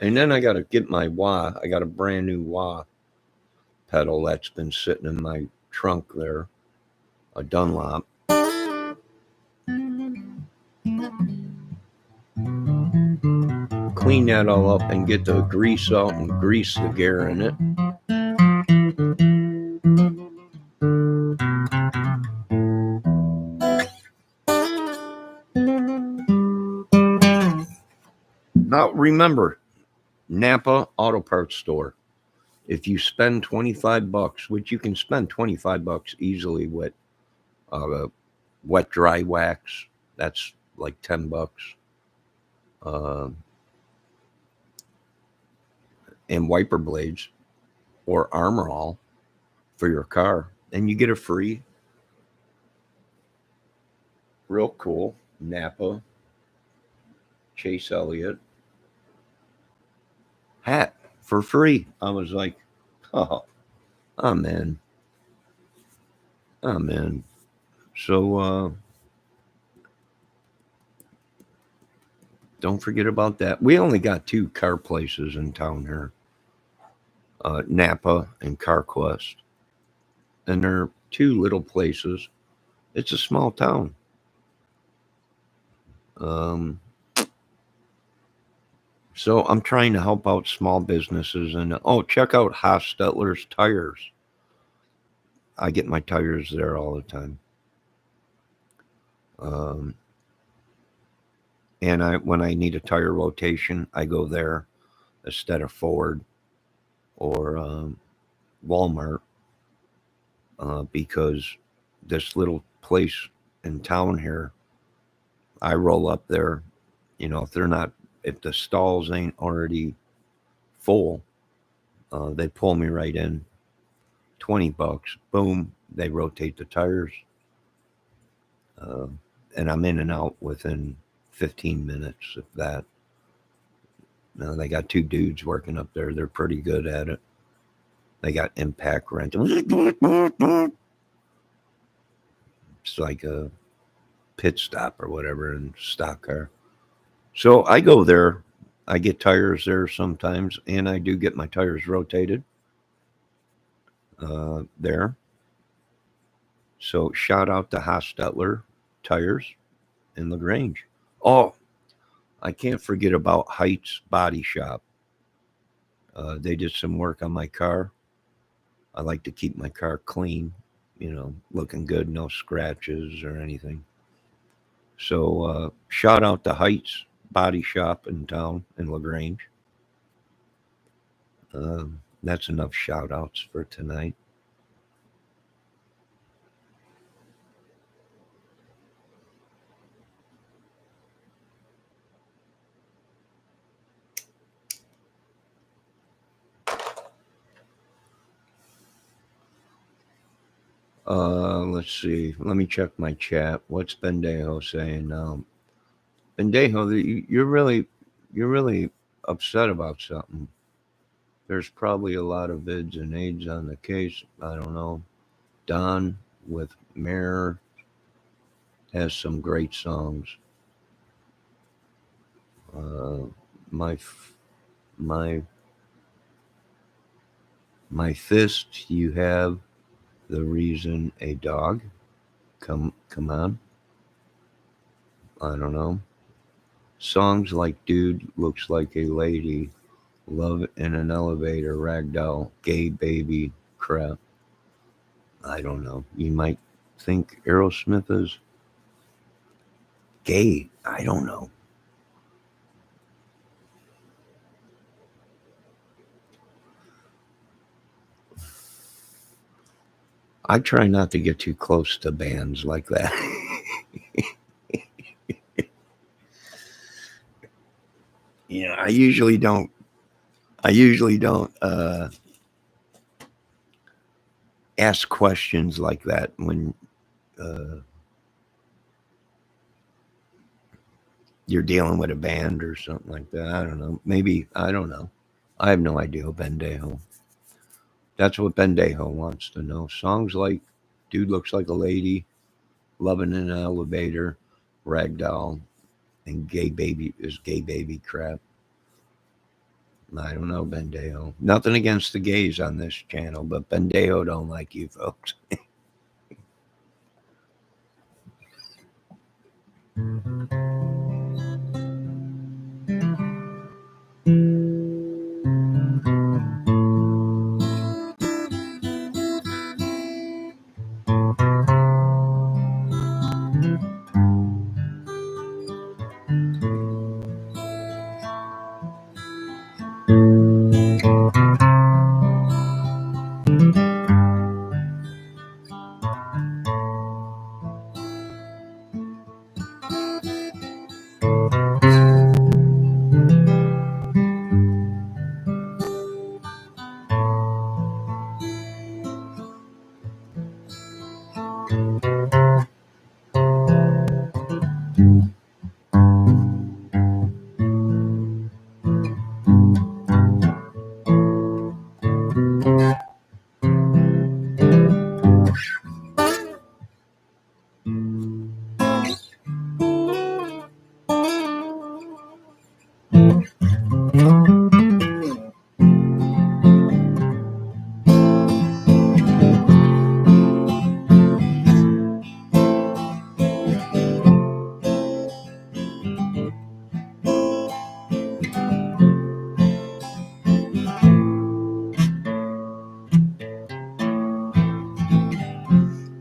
And then I got to get my wah. I got a brand new wah pedal that's been sitting in my trunk there, a Dunlop. Clean that all up and get the grease out and grease the gear in it. Now remember, Napa Auto Parts Store. If you spend $25, which you can spend $25 easily with wet dry wax, that's like $10. And wiper blades or Armor All for your car, and you get a free, real cool Napa Chase Elliott hat for free. I was like, oh, I'm in. So don't forget about that. We only got 2 car places in town here, Napa and CarQuest, and they're 2 little places. It's a small town. So I'm trying to help out small businesses, and check out Hostetler's Tires. I get my tires there all the time. And when I need a tire rotation, I go there instead of Ford or Walmart, because this little place in town here, I roll up there. If the stalls ain't already full, they pull me right in. $20, boom, they rotate the tires, and I'm in and out within 15 minutes, if that. Now they got 2 dudes working up there. They're pretty good at it. They got impact rental. It's like a pit stop or whatever in stock car. So I go there. I get tires there sometimes, and I do get my tires rotated there. So shout out to Hostetler Tires in LaGrange. Oh, I can't forget about Heights Body Shop. They did some work on my car. I like to keep my car clean, looking good, no scratches or anything. So shout out to Heights Body Shop in town in LaGrange. That's enough shout outs for tonight. Let's see. Let me check my chat. What's Bendejo saying now? Bendejo, you're really upset about something. There's probably a lot of vids and aids on the case. I don't know. Don with Mirror has some great songs. My fist, you have the reason a dog. Come on. I don't know. Songs like Dude Looks Like a Lady, Love in an Elevator, Ragdoll, Gay Baby, Crap. I don't know. You might think Aerosmith is gay. I don't know. I try not to get too close to bands like that. I usually don't. Ask questions like that when uh, you're dealing with a band or something like that. I don't know. Maybe I don't know. I have no idea. Bendejo. That's what Bendejo wants to know. Songs like "Dude Looks Like a Lady," "Loving in an Elevator," "Ragdoll," and "Gay Baby" is "Gay Baby" crap. I don't know, Bendejo. Nothing against the gays on this channel, but Bendejo don't like you folks.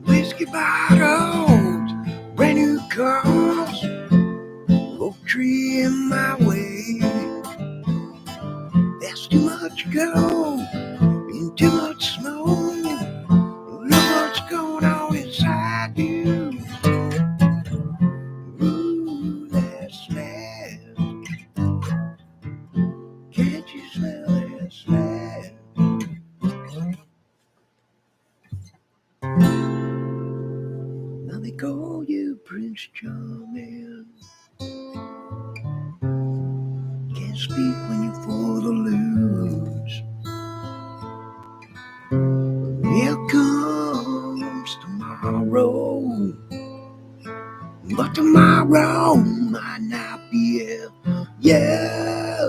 Whiskey bottles, brand new cars, oak tree in my way. There's too much gold and too much smoke. Look what's going on inside you. Ooh, that smell. Can't you smell that smell? Now they call you Prince Charming. Can't speak when you're for the lose. Here comes tomorrow, but tomorrow might not be here. Yeah.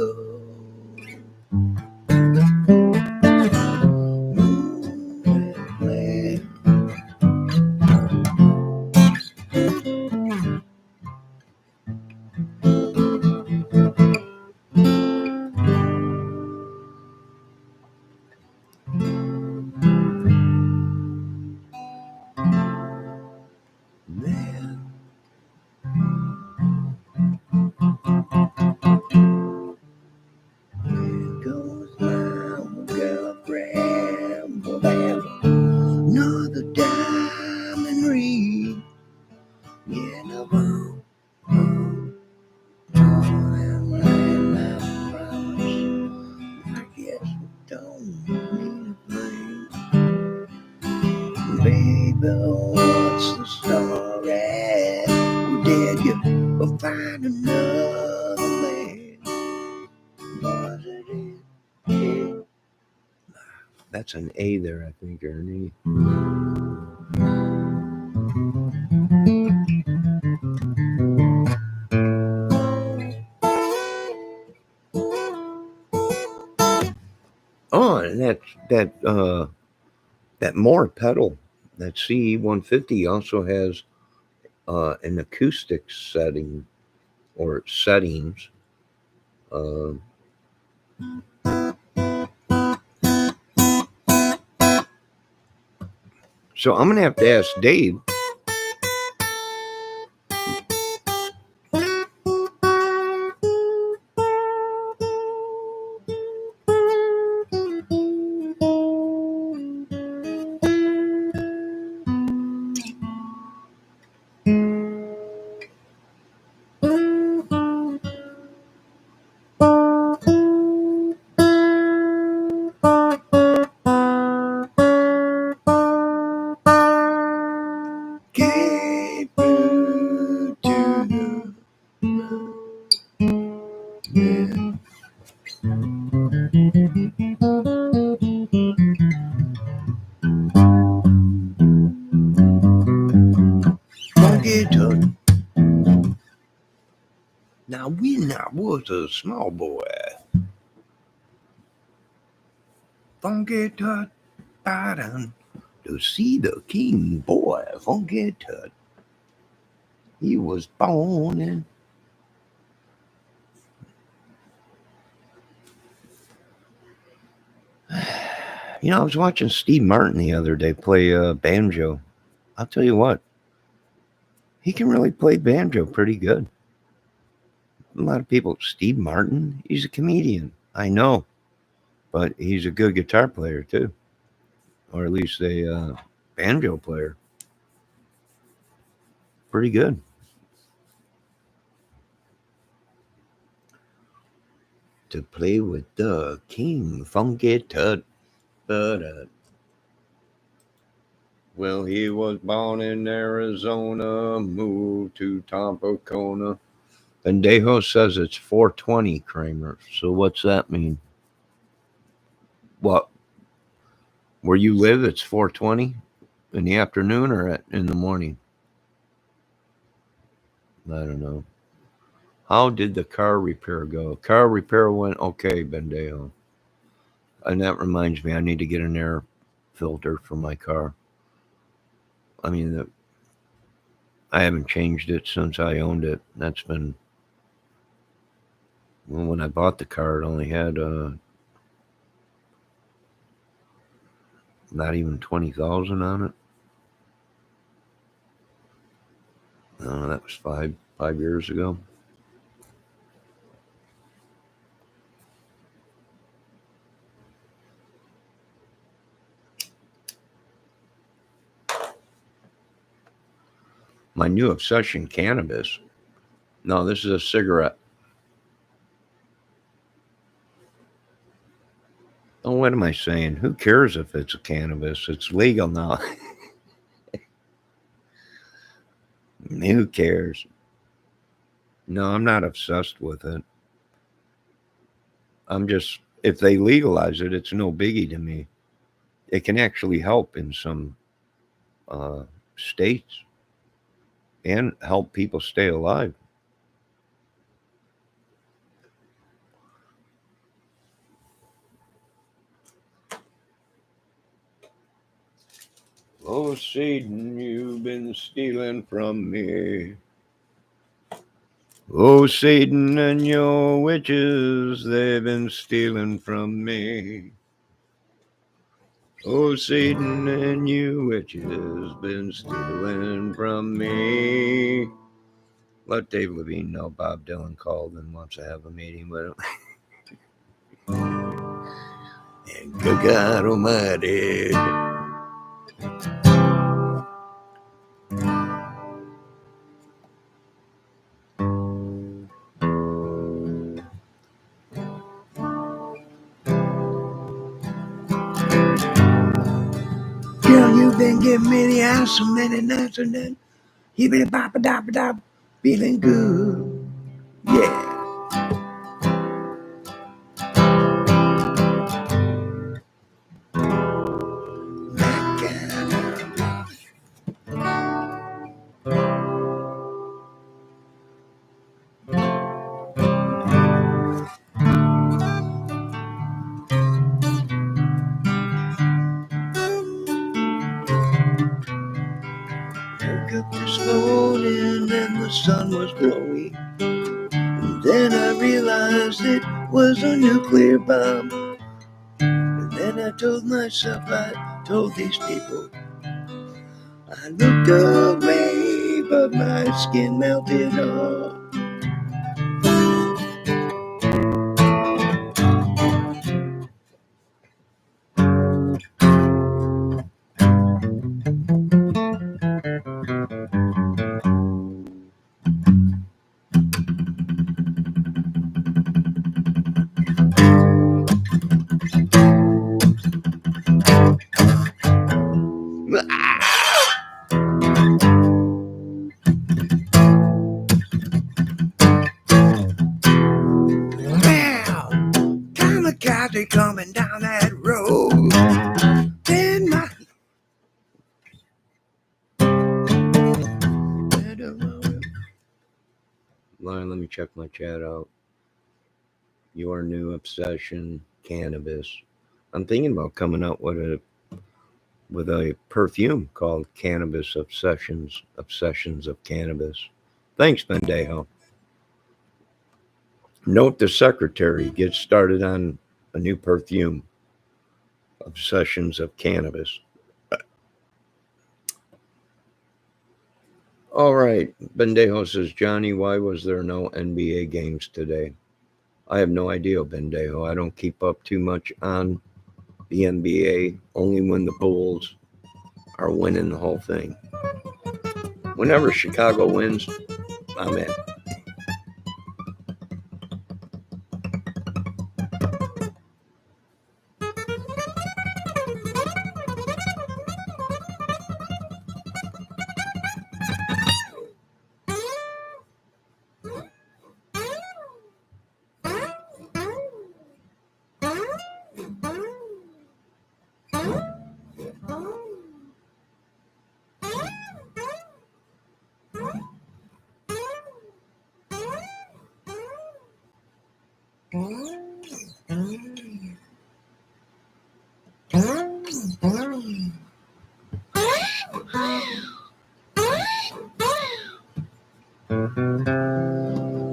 Man. There goes my girlfriend, forever. Another diamond ring. Yeah, no more. I guess it don't mean a thing. Baby, what's the story? Who did you find another man? Was it it? That's an A there, I think, or an E. Oh, and that Moore pedal, that CE 150 also has an acoustic setting or settings. So I'm going to have to ask Dave. Now, when I was a small boy, Funky Tut Biden, to see the king boy, Funky Tut. He was born in. You know, I was watching Steve Martin the other day play banjo. I'll tell you what, he can really play banjo pretty good. A lot of people, Steve Martin, he's a comedian. I know, but he's a good guitar player too, or at least a banjo player. Pretty good. To play with the king, Funky Tut. Well, he was born in Arizona, moved to Tampacona. Pendejo says it's 4:20, Kramer. So what's that mean? What? Where you live, it's 4:20 in the afternoon or in the morning? I don't know. How did the car repair go? Car repair went okay, Bendejo. And that reminds me, I need to get an air filter for my car. I mean, I haven't changed it since I owned it. That's been, well, when I bought the car, it only had not even 20,000 on it. That was five years ago. My new obsession, cannabis. No, this is a cigarette. Oh, what am I saying? Who cares if it's a cannabis? It's legal now. Who cares? No, I'm not obsessed with it. I'm just, if they legalize it, it's no biggie to me. It can actually help in some states and help people stay alive. Oh, Satan, you've been stealing from me. Oh, Satan and your witches, they've been stealing from me. Oh, Satan and you witches, been stealing from me. Let Dave Levine know Bob Dylan called and wants to have a meeting with him. And good God Almighty. Girl, you've been giving me the ass so many nights and then you been bop-a-dop-a-dop, feeling good. Yeah. Woke up this morning and the sun was glowing. Then I realized it was a nuclear bomb. And then I told myself, I told these people. I looked away, but my skin melted off. Wow, kamikaze coming down that road. Then my Lauren, let me check my chat out. Your new obsession, cannabis. I'm thinking about coming out with a perfume called Cannabis Obsessions of Cannabis. Thanks, Bendejo. Note the secretary gets started on a new perfume, Obsessions of Cannabis. All right. Bendejo says, Johnny, why was there no NBA games today? I have no idea, Bendejo. I don't keep up too much on the NBA, only when the Bulls are winning the whole thing. Whenever Chicago wins, I'm in.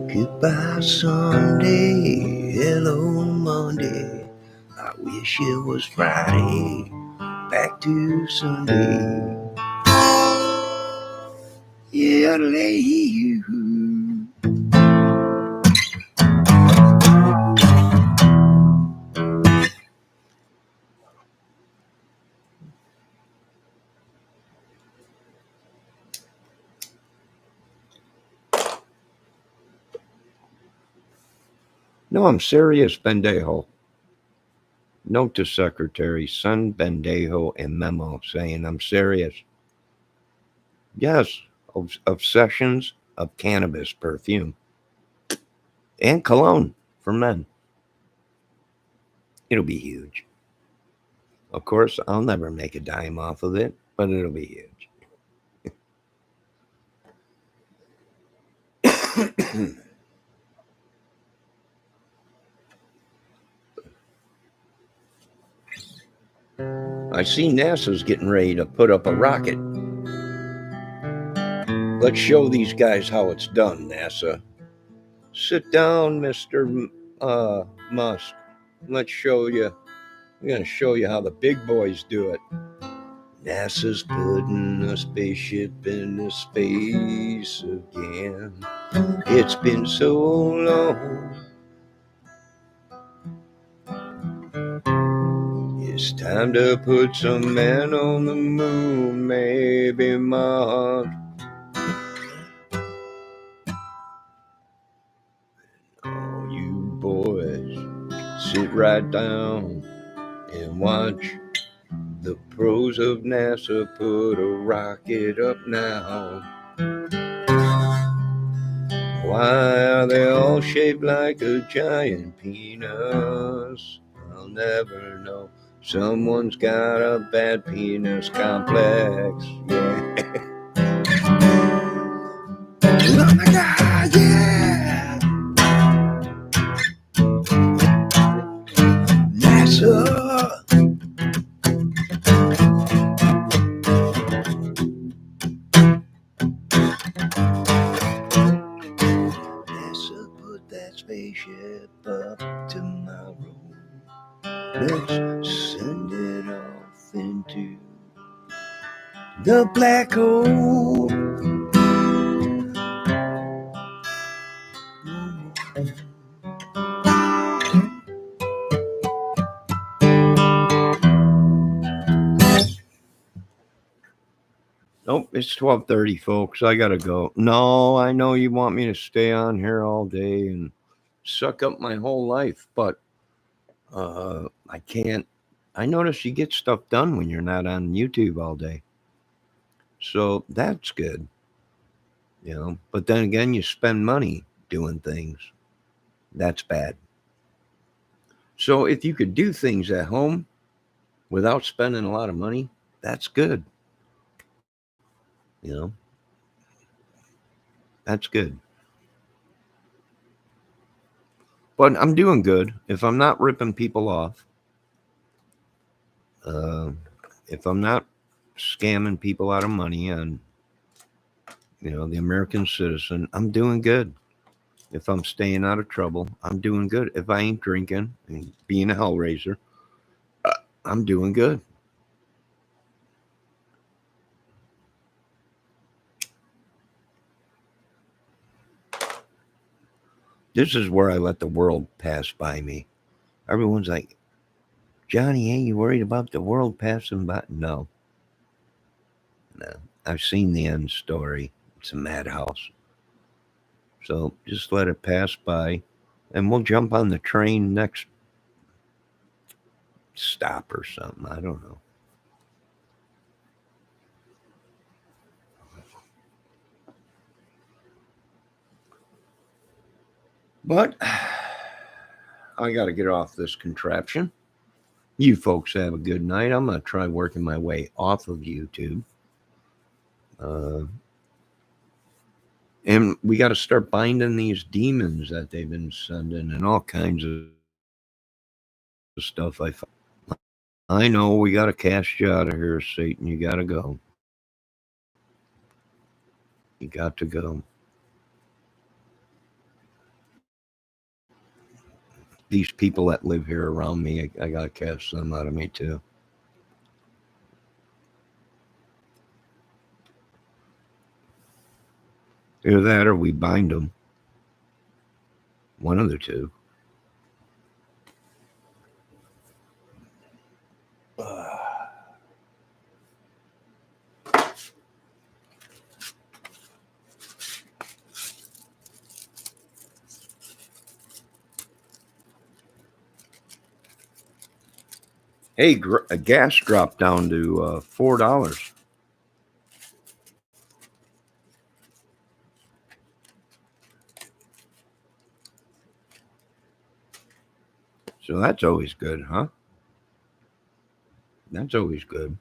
Goodbye Sunday, hello Monday. I wish it was Friday, back to Sunday. Yeah, lay you. No, I'm serious, Bendejo. Note to secretary, send Bendejo a memo saying I'm serious. Yes, obsessions of cannabis perfume and cologne for men. It'll be huge. Of course, I'll never make a dime off of it, but it'll be huge. I see NASA's getting ready to put up a rocket. Let's show these guys how it's done, NASA. Sit down, Mr. Musk. Let's show you. We're going to show you how the big boys do it. NASA's putting a spaceship into space again. It's been so long. It's time to put some men on the moon, maybe Mars. All you boys, sit right down and watch the pros of NASA put a rocket up now. Why are they all shaped like a giant penis? I'll never know. Someone's got a bad penis complex. Yeah. Oh my God, yeah. NASA. NASA put that spaceship up tomorrow. Let's send it off into the black hole. Nope, it's 12:30, folks. I gotta go. No, I know you want me to stay on here all day and suck up my whole life, but I can't. I notice you get stuff done when you're not on YouTube all day. So that's good. But then again, you spend money doing things. That's bad. So if you could do things at home without spending a lot of money, that's good. That's good. But I'm doing good. If I'm not ripping people off, if I'm not scamming people out of money on, the American citizen, I'm doing good. If I'm staying out of trouble, I'm doing good. If I ain't drinking and being a hellraiser, I'm doing good. This is where I let the world pass by me. Everyone's like, Johnny, ain't you worried about the world passing by? No. I've seen the end story. It's a madhouse. So just let it pass by, and we'll jump on the train next stop or something. I don't know. But I got to get off this contraption. You folks have a good night. I'm going to try working my way off of YouTube. And we got to start binding these demons that they've been sending and all kinds of stuff. I know we got to cast you out of here, Satan. You got to go. You got to go. These people that live here around me, I got to cast them out of me too. Either that or we bind them. One of the two. Hey, gas dropped down to $4. So that's always good, huh? That's always good.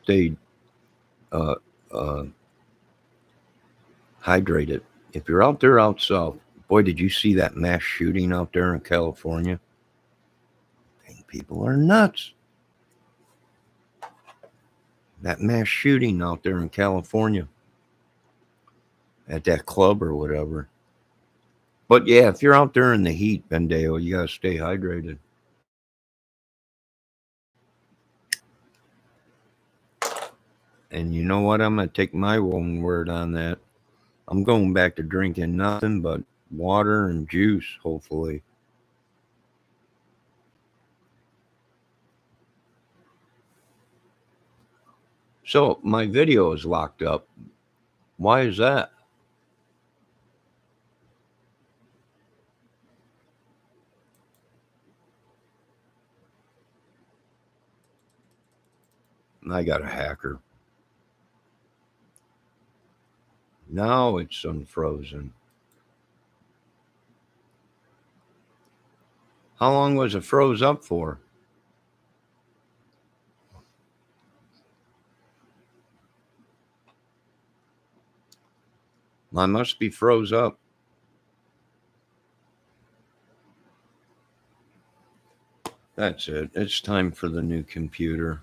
stay uh, uh, hydrated. If you're out there out south, boy, did you see that mass shooting out there in California? Dang, people are nuts. That mass shooting out there in California at that club or whatever. But yeah, if you're out there in the heat, Bendeo, you gotta stay hydrated. And you know what? I'm gonna take my own word on that. I'm going back to drinking nothing but water and juice, hopefully. So my video is locked up. Why is that? I got a hacker. Now it's unfrozen. How long was it froze up for? I must be froze up. That's it. It's time for the new computer.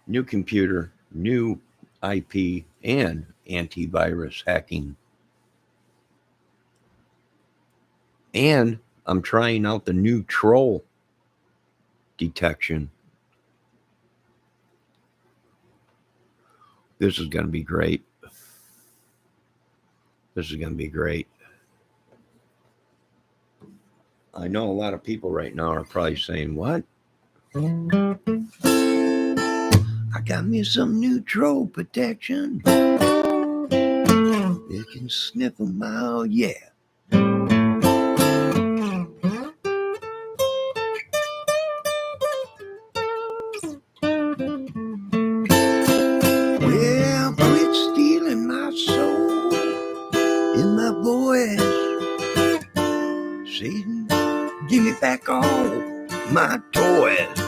New computer, new IP, and antivirus hacking. And I'm trying out the new troll detection. This is going to be great. This is going to be great. I know a lot of people right now are probably saying, what? I got me some new troll protection. You can sniff them out, yeah. Well, quit stealing my soul in my voice. Satan, give me back all my toys.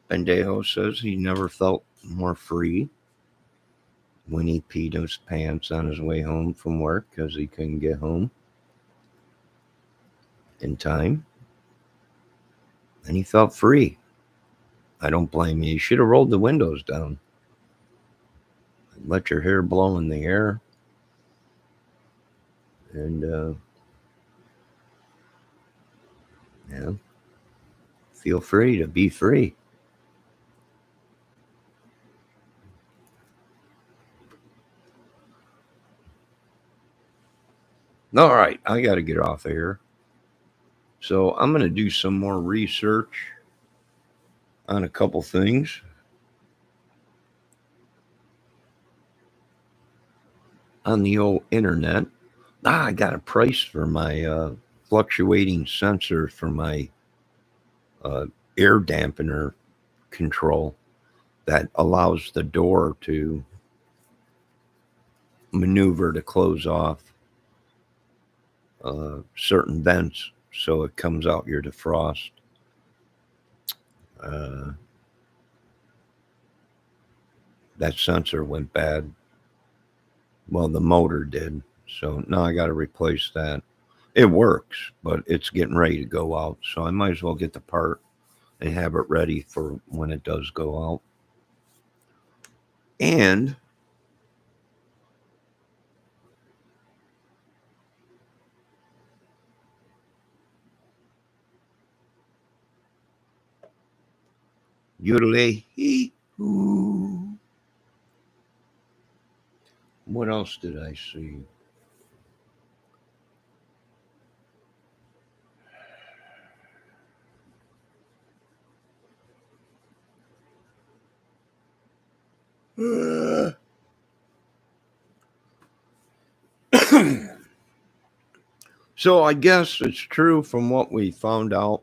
Bendejo says he never felt more free when he peed his pants on his way home from work because he couldn't get home in time. And he felt free. I don't blame you. You should have rolled the windows down. Let your hair blow in the air. And, yeah, feel free to be free. All right, I got to get off of here. So I'm going to do some more research on a couple things. On the old internet. I got a price for my fluctuating sensor for my air dampener control that allows the door to maneuver to close off certain vents so it comes out your defrost. That sensor went bad. Well, the motor did. So now I got to replace that. It works, but it's getting ready to go out. So I might as well get the part and have it ready for when it does go out. And yodelay-hee-hoo. What else did I see? So I guess it's true from what we found out.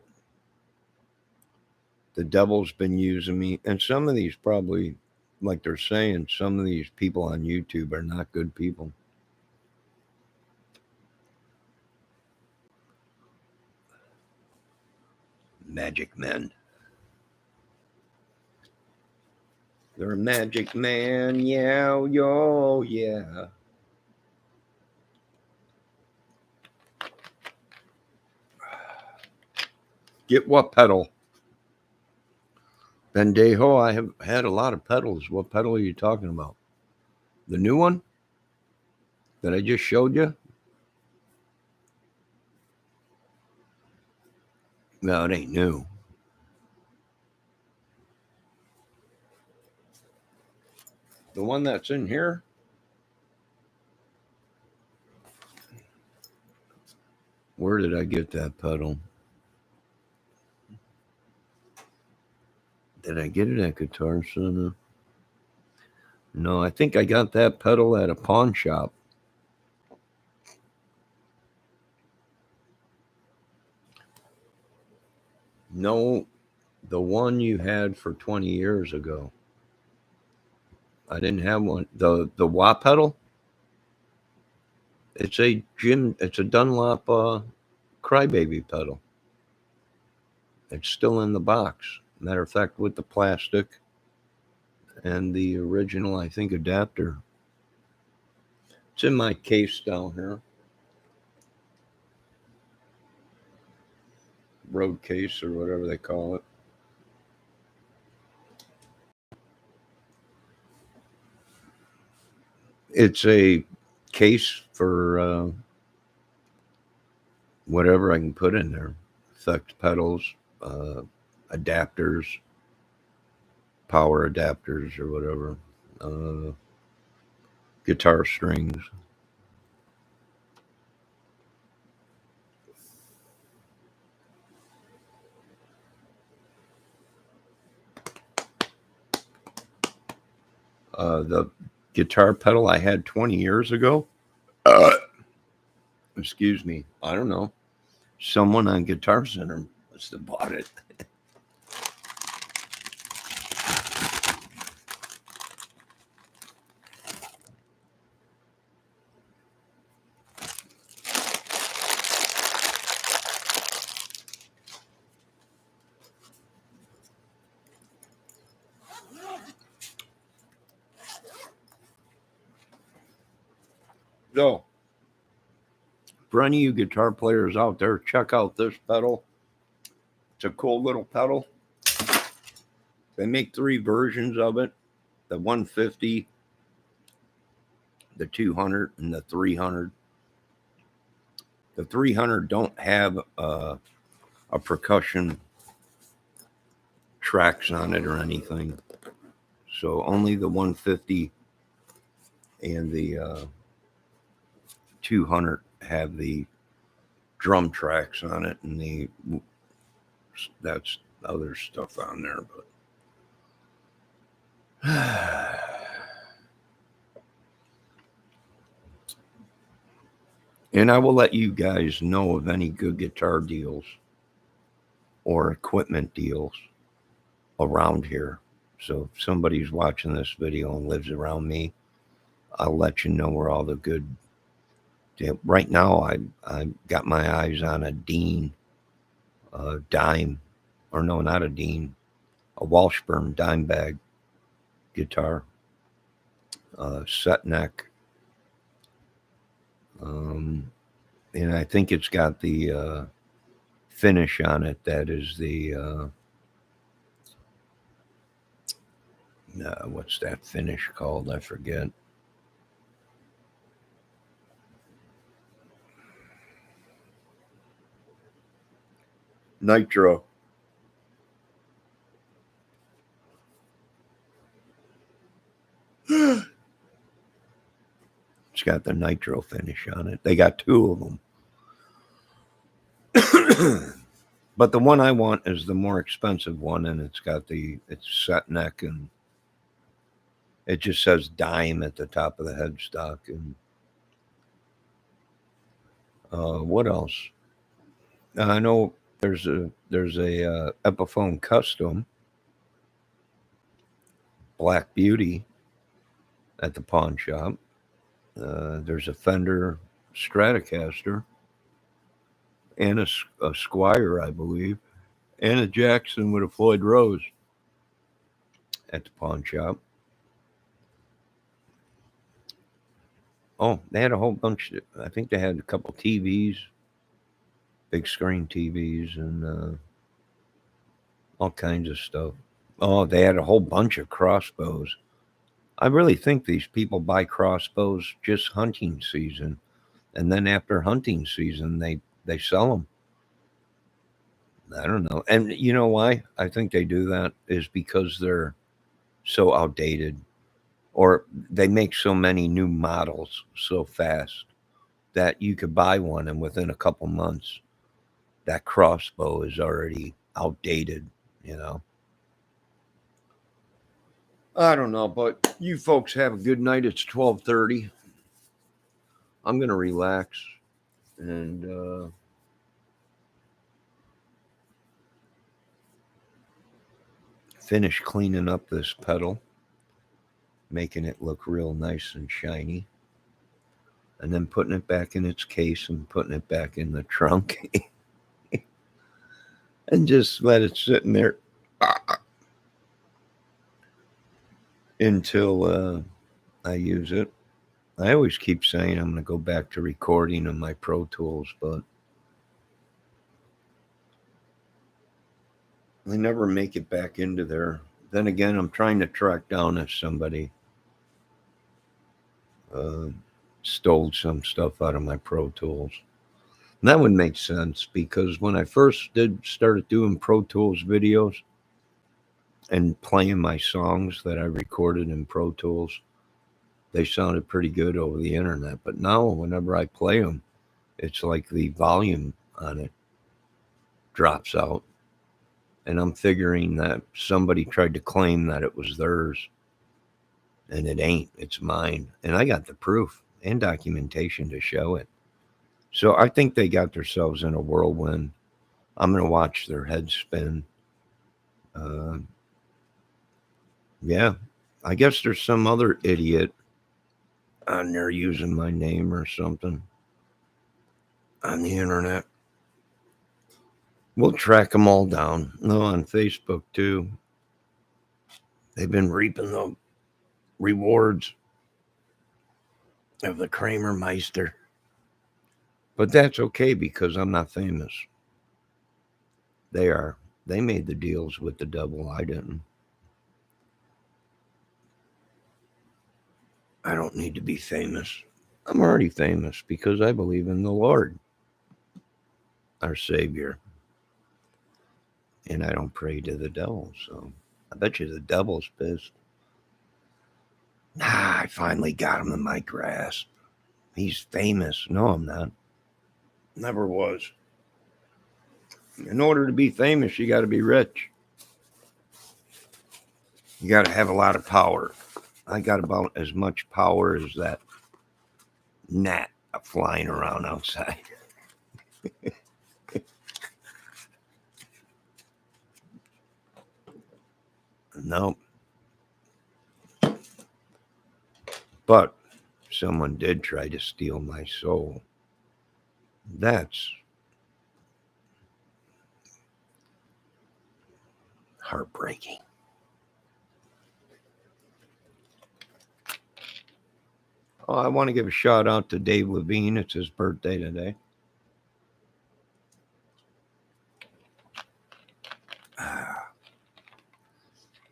The devil's been using me, and some of these probably, like they're saying, some of these people on YouTube are not good people. Magic men. They're a magic man, yeah, yo, yeah. Get what pedal? Bendejo, I have had a lot of pedals. What pedal are you talking about? The new one that I just showed you? No, it ain't new. The one that's in here? Where did I get that pedal? Did I get it at Guitar Center? No, I think I got that pedal at a pawn shop. No, the one you had for 20 years ago. I didn't have one. The wah pedal? It's a Dunlop Crybaby pedal. It's still in the box. Matter of fact, with the plastic and the original, I think, adapter. It's in my case down here. Road case or whatever they call it. It's a case for whatever I can put in there. Effect pedals, adapters, power adapters or whatever. Guitar strings. The guitar pedal I had 20 years ago. Excuse me. I don't know. Someone on Guitar Center must have bought it. So, for any of you guitar players out there, check out this pedal. It's a cool little pedal. They make 3 versions of it: the 150, the 200, and the 300. The 300 don't have a percussion tracks on it or anything. So only the 150 and the 200 have the drum tracks on it, and that's other stuff on there. But and I will let you guys know of any good guitar deals or equipment deals around here. So if somebody's watching this video and lives around me, I'll let you know where all the good. Right now, I got my eyes on a Dean dime, or no, not a Dean, a Washburn dime bag guitar, set neck, and I think it's got the finish on it that is the what's that finish called? I forget. Nitro. It's got the nitro finish on it. They got 2 of them. But the one I want is the more expensive one, and it's set neck, and It just says dime at the top of the headstock. And what else? I know there's a Epiphone Custom Black Beauty at the pawn shop. There's a Fender Stratocaster and a Squire, I believe, and a Jackson with a Floyd Rose at the pawn shop. Oh, they had a whole bunch. I think they had a couple TVs, big screen TVs, and all kinds of stuff. Oh, they had a whole bunch of crossbows. I really think these people buy crossbows just hunting season, and then after hunting season, they sell them. I don't know. And you know why I think they do that is because they're so outdated, or they make so many new models so fast that you could buy one and within a couple months that crossbow is already outdated, you know. I don't know, but you folks have a good night. It's 12:30. I'm going to relax and finish cleaning up this pedal, making it look real nice and shiny, and then putting it back in its case and putting it back in the trunk and just let it sit in there until I use it. I always keep saying I'm going to go back to recording on my Pro Tools, but I never make it back into there. Then again, I'm trying to track down if somebody stole some stuff out of my Pro Tools. And that would make sense because when I first started doing Pro Tools videos and playing my songs that I recorded in Pro Tools, they sounded pretty good over the internet. But now whenever I play them, it's like the volume on it drops out. And I'm figuring that somebody tried to claim that it was theirs. And it ain't. It's mine. And I got the proof and documentation to show it. So I think they got themselves in a whirlwind. I'm going to watch their heads spin. Yeah. I guess there's some other idiot on there using my name or something on the internet. We'll track them all down. No, on Facebook too. They've been reaping the rewards of the Kramer Meister. But that's okay because I'm not famous. They are. They made the deals with the devil. I didn't. I don't need to be famous. I'm already famous because I believe in the Lord, our Savior. And I don't pray to the devil. So I bet you the devil's pissed. I finally got him in my grasp. He's famous. No, I'm not. Never was. In order to be famous, you got to be rich. You got to have a lot of power. I got about as much power as that gnat flying around outside. Nope. But someone did try to steal my soul. That's heartbreaking. Oh, I want to give a shout out to Dave Levine. It's his birthday today.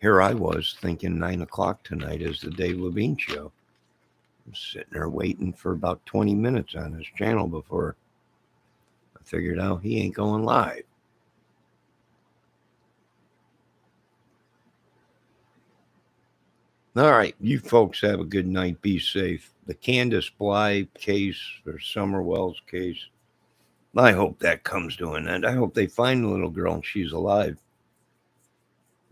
Here I was thinking 9 o'clock tonight is the Dave Levine show. I'm sitting there waiting for about 20 minutes on his channel before I figured out he ain't going live. All right, you folks have a good night. Be safe. The Candace Bly case or Summer Wells case, I hope that comes to an end. I hope they find the little girl and she's alive.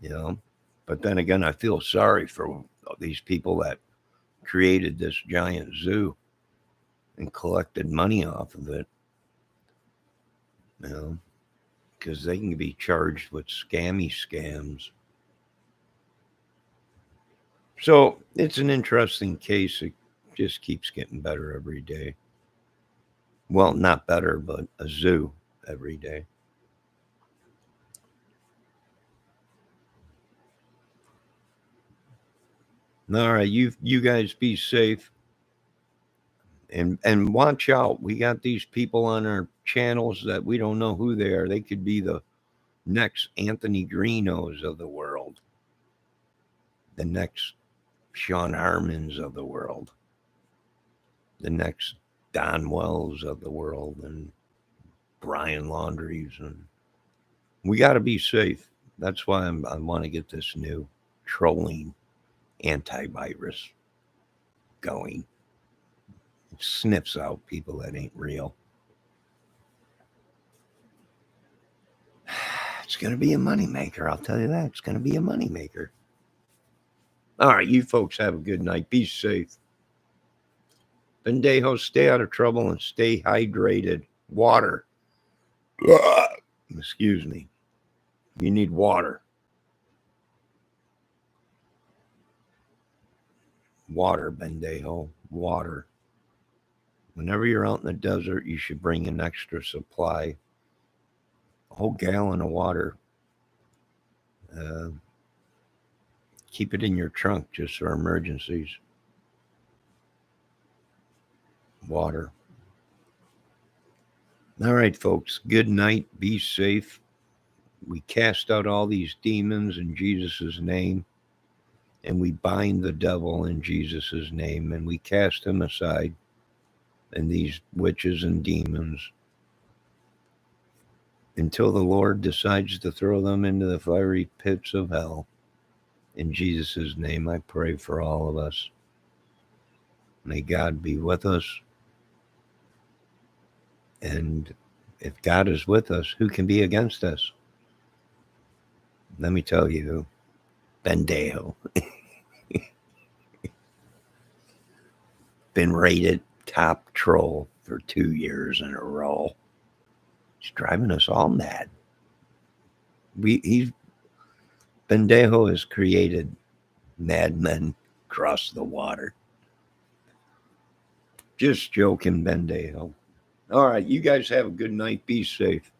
You know, but then again, I feel sorry for these people that created this giant zoo and collected money off of it, you know, because they can be charged with scams. So it's an interesting case. It just keeps getting better every day. Well, not better, but a zoo every day. All right, you guys be safe and watch out. We got these people on our channels that we don't know who they are. They could be the next Anthony Greenos of the world, the next Sean Harmons of the world, the next Don Wells of the world, and Brian Laundries. And we got to be safe. That's why I want to get this new trolling antivirus going. It sniffs out people that ain't real. It's going to be a moneymaker. I'll tell you that. It's going to be a moneymaker. All right, you folks have a good night. Be safe. Bendejo, stay out of trouble and stay hydrated. Water. Excuse me. You need water. Water, Bendejo. Water. Whenever you're out in the desert, you should bring an extra supply. A whole gallon of water. Keep it in your trunk just for emergencies. Water. All right, folks. Good night. Be safe. We cast out all these demons in Jesus' name. And we bind the devil in Jesus' name. And we cast him aside. And these witches and demons. Until the Lord decides to throw them into the fiery pits of hell. In Jesus' name, I pray for all of us. May God be with us. And if God is with us, who can be against us? Let me tell you, Bendejo. Been rated top troll for 2 years in a row. He's driving us all mad. Bendejo has created madmen across the water. Just joking, Bendejo. All right, you guys have a good night. Be safe.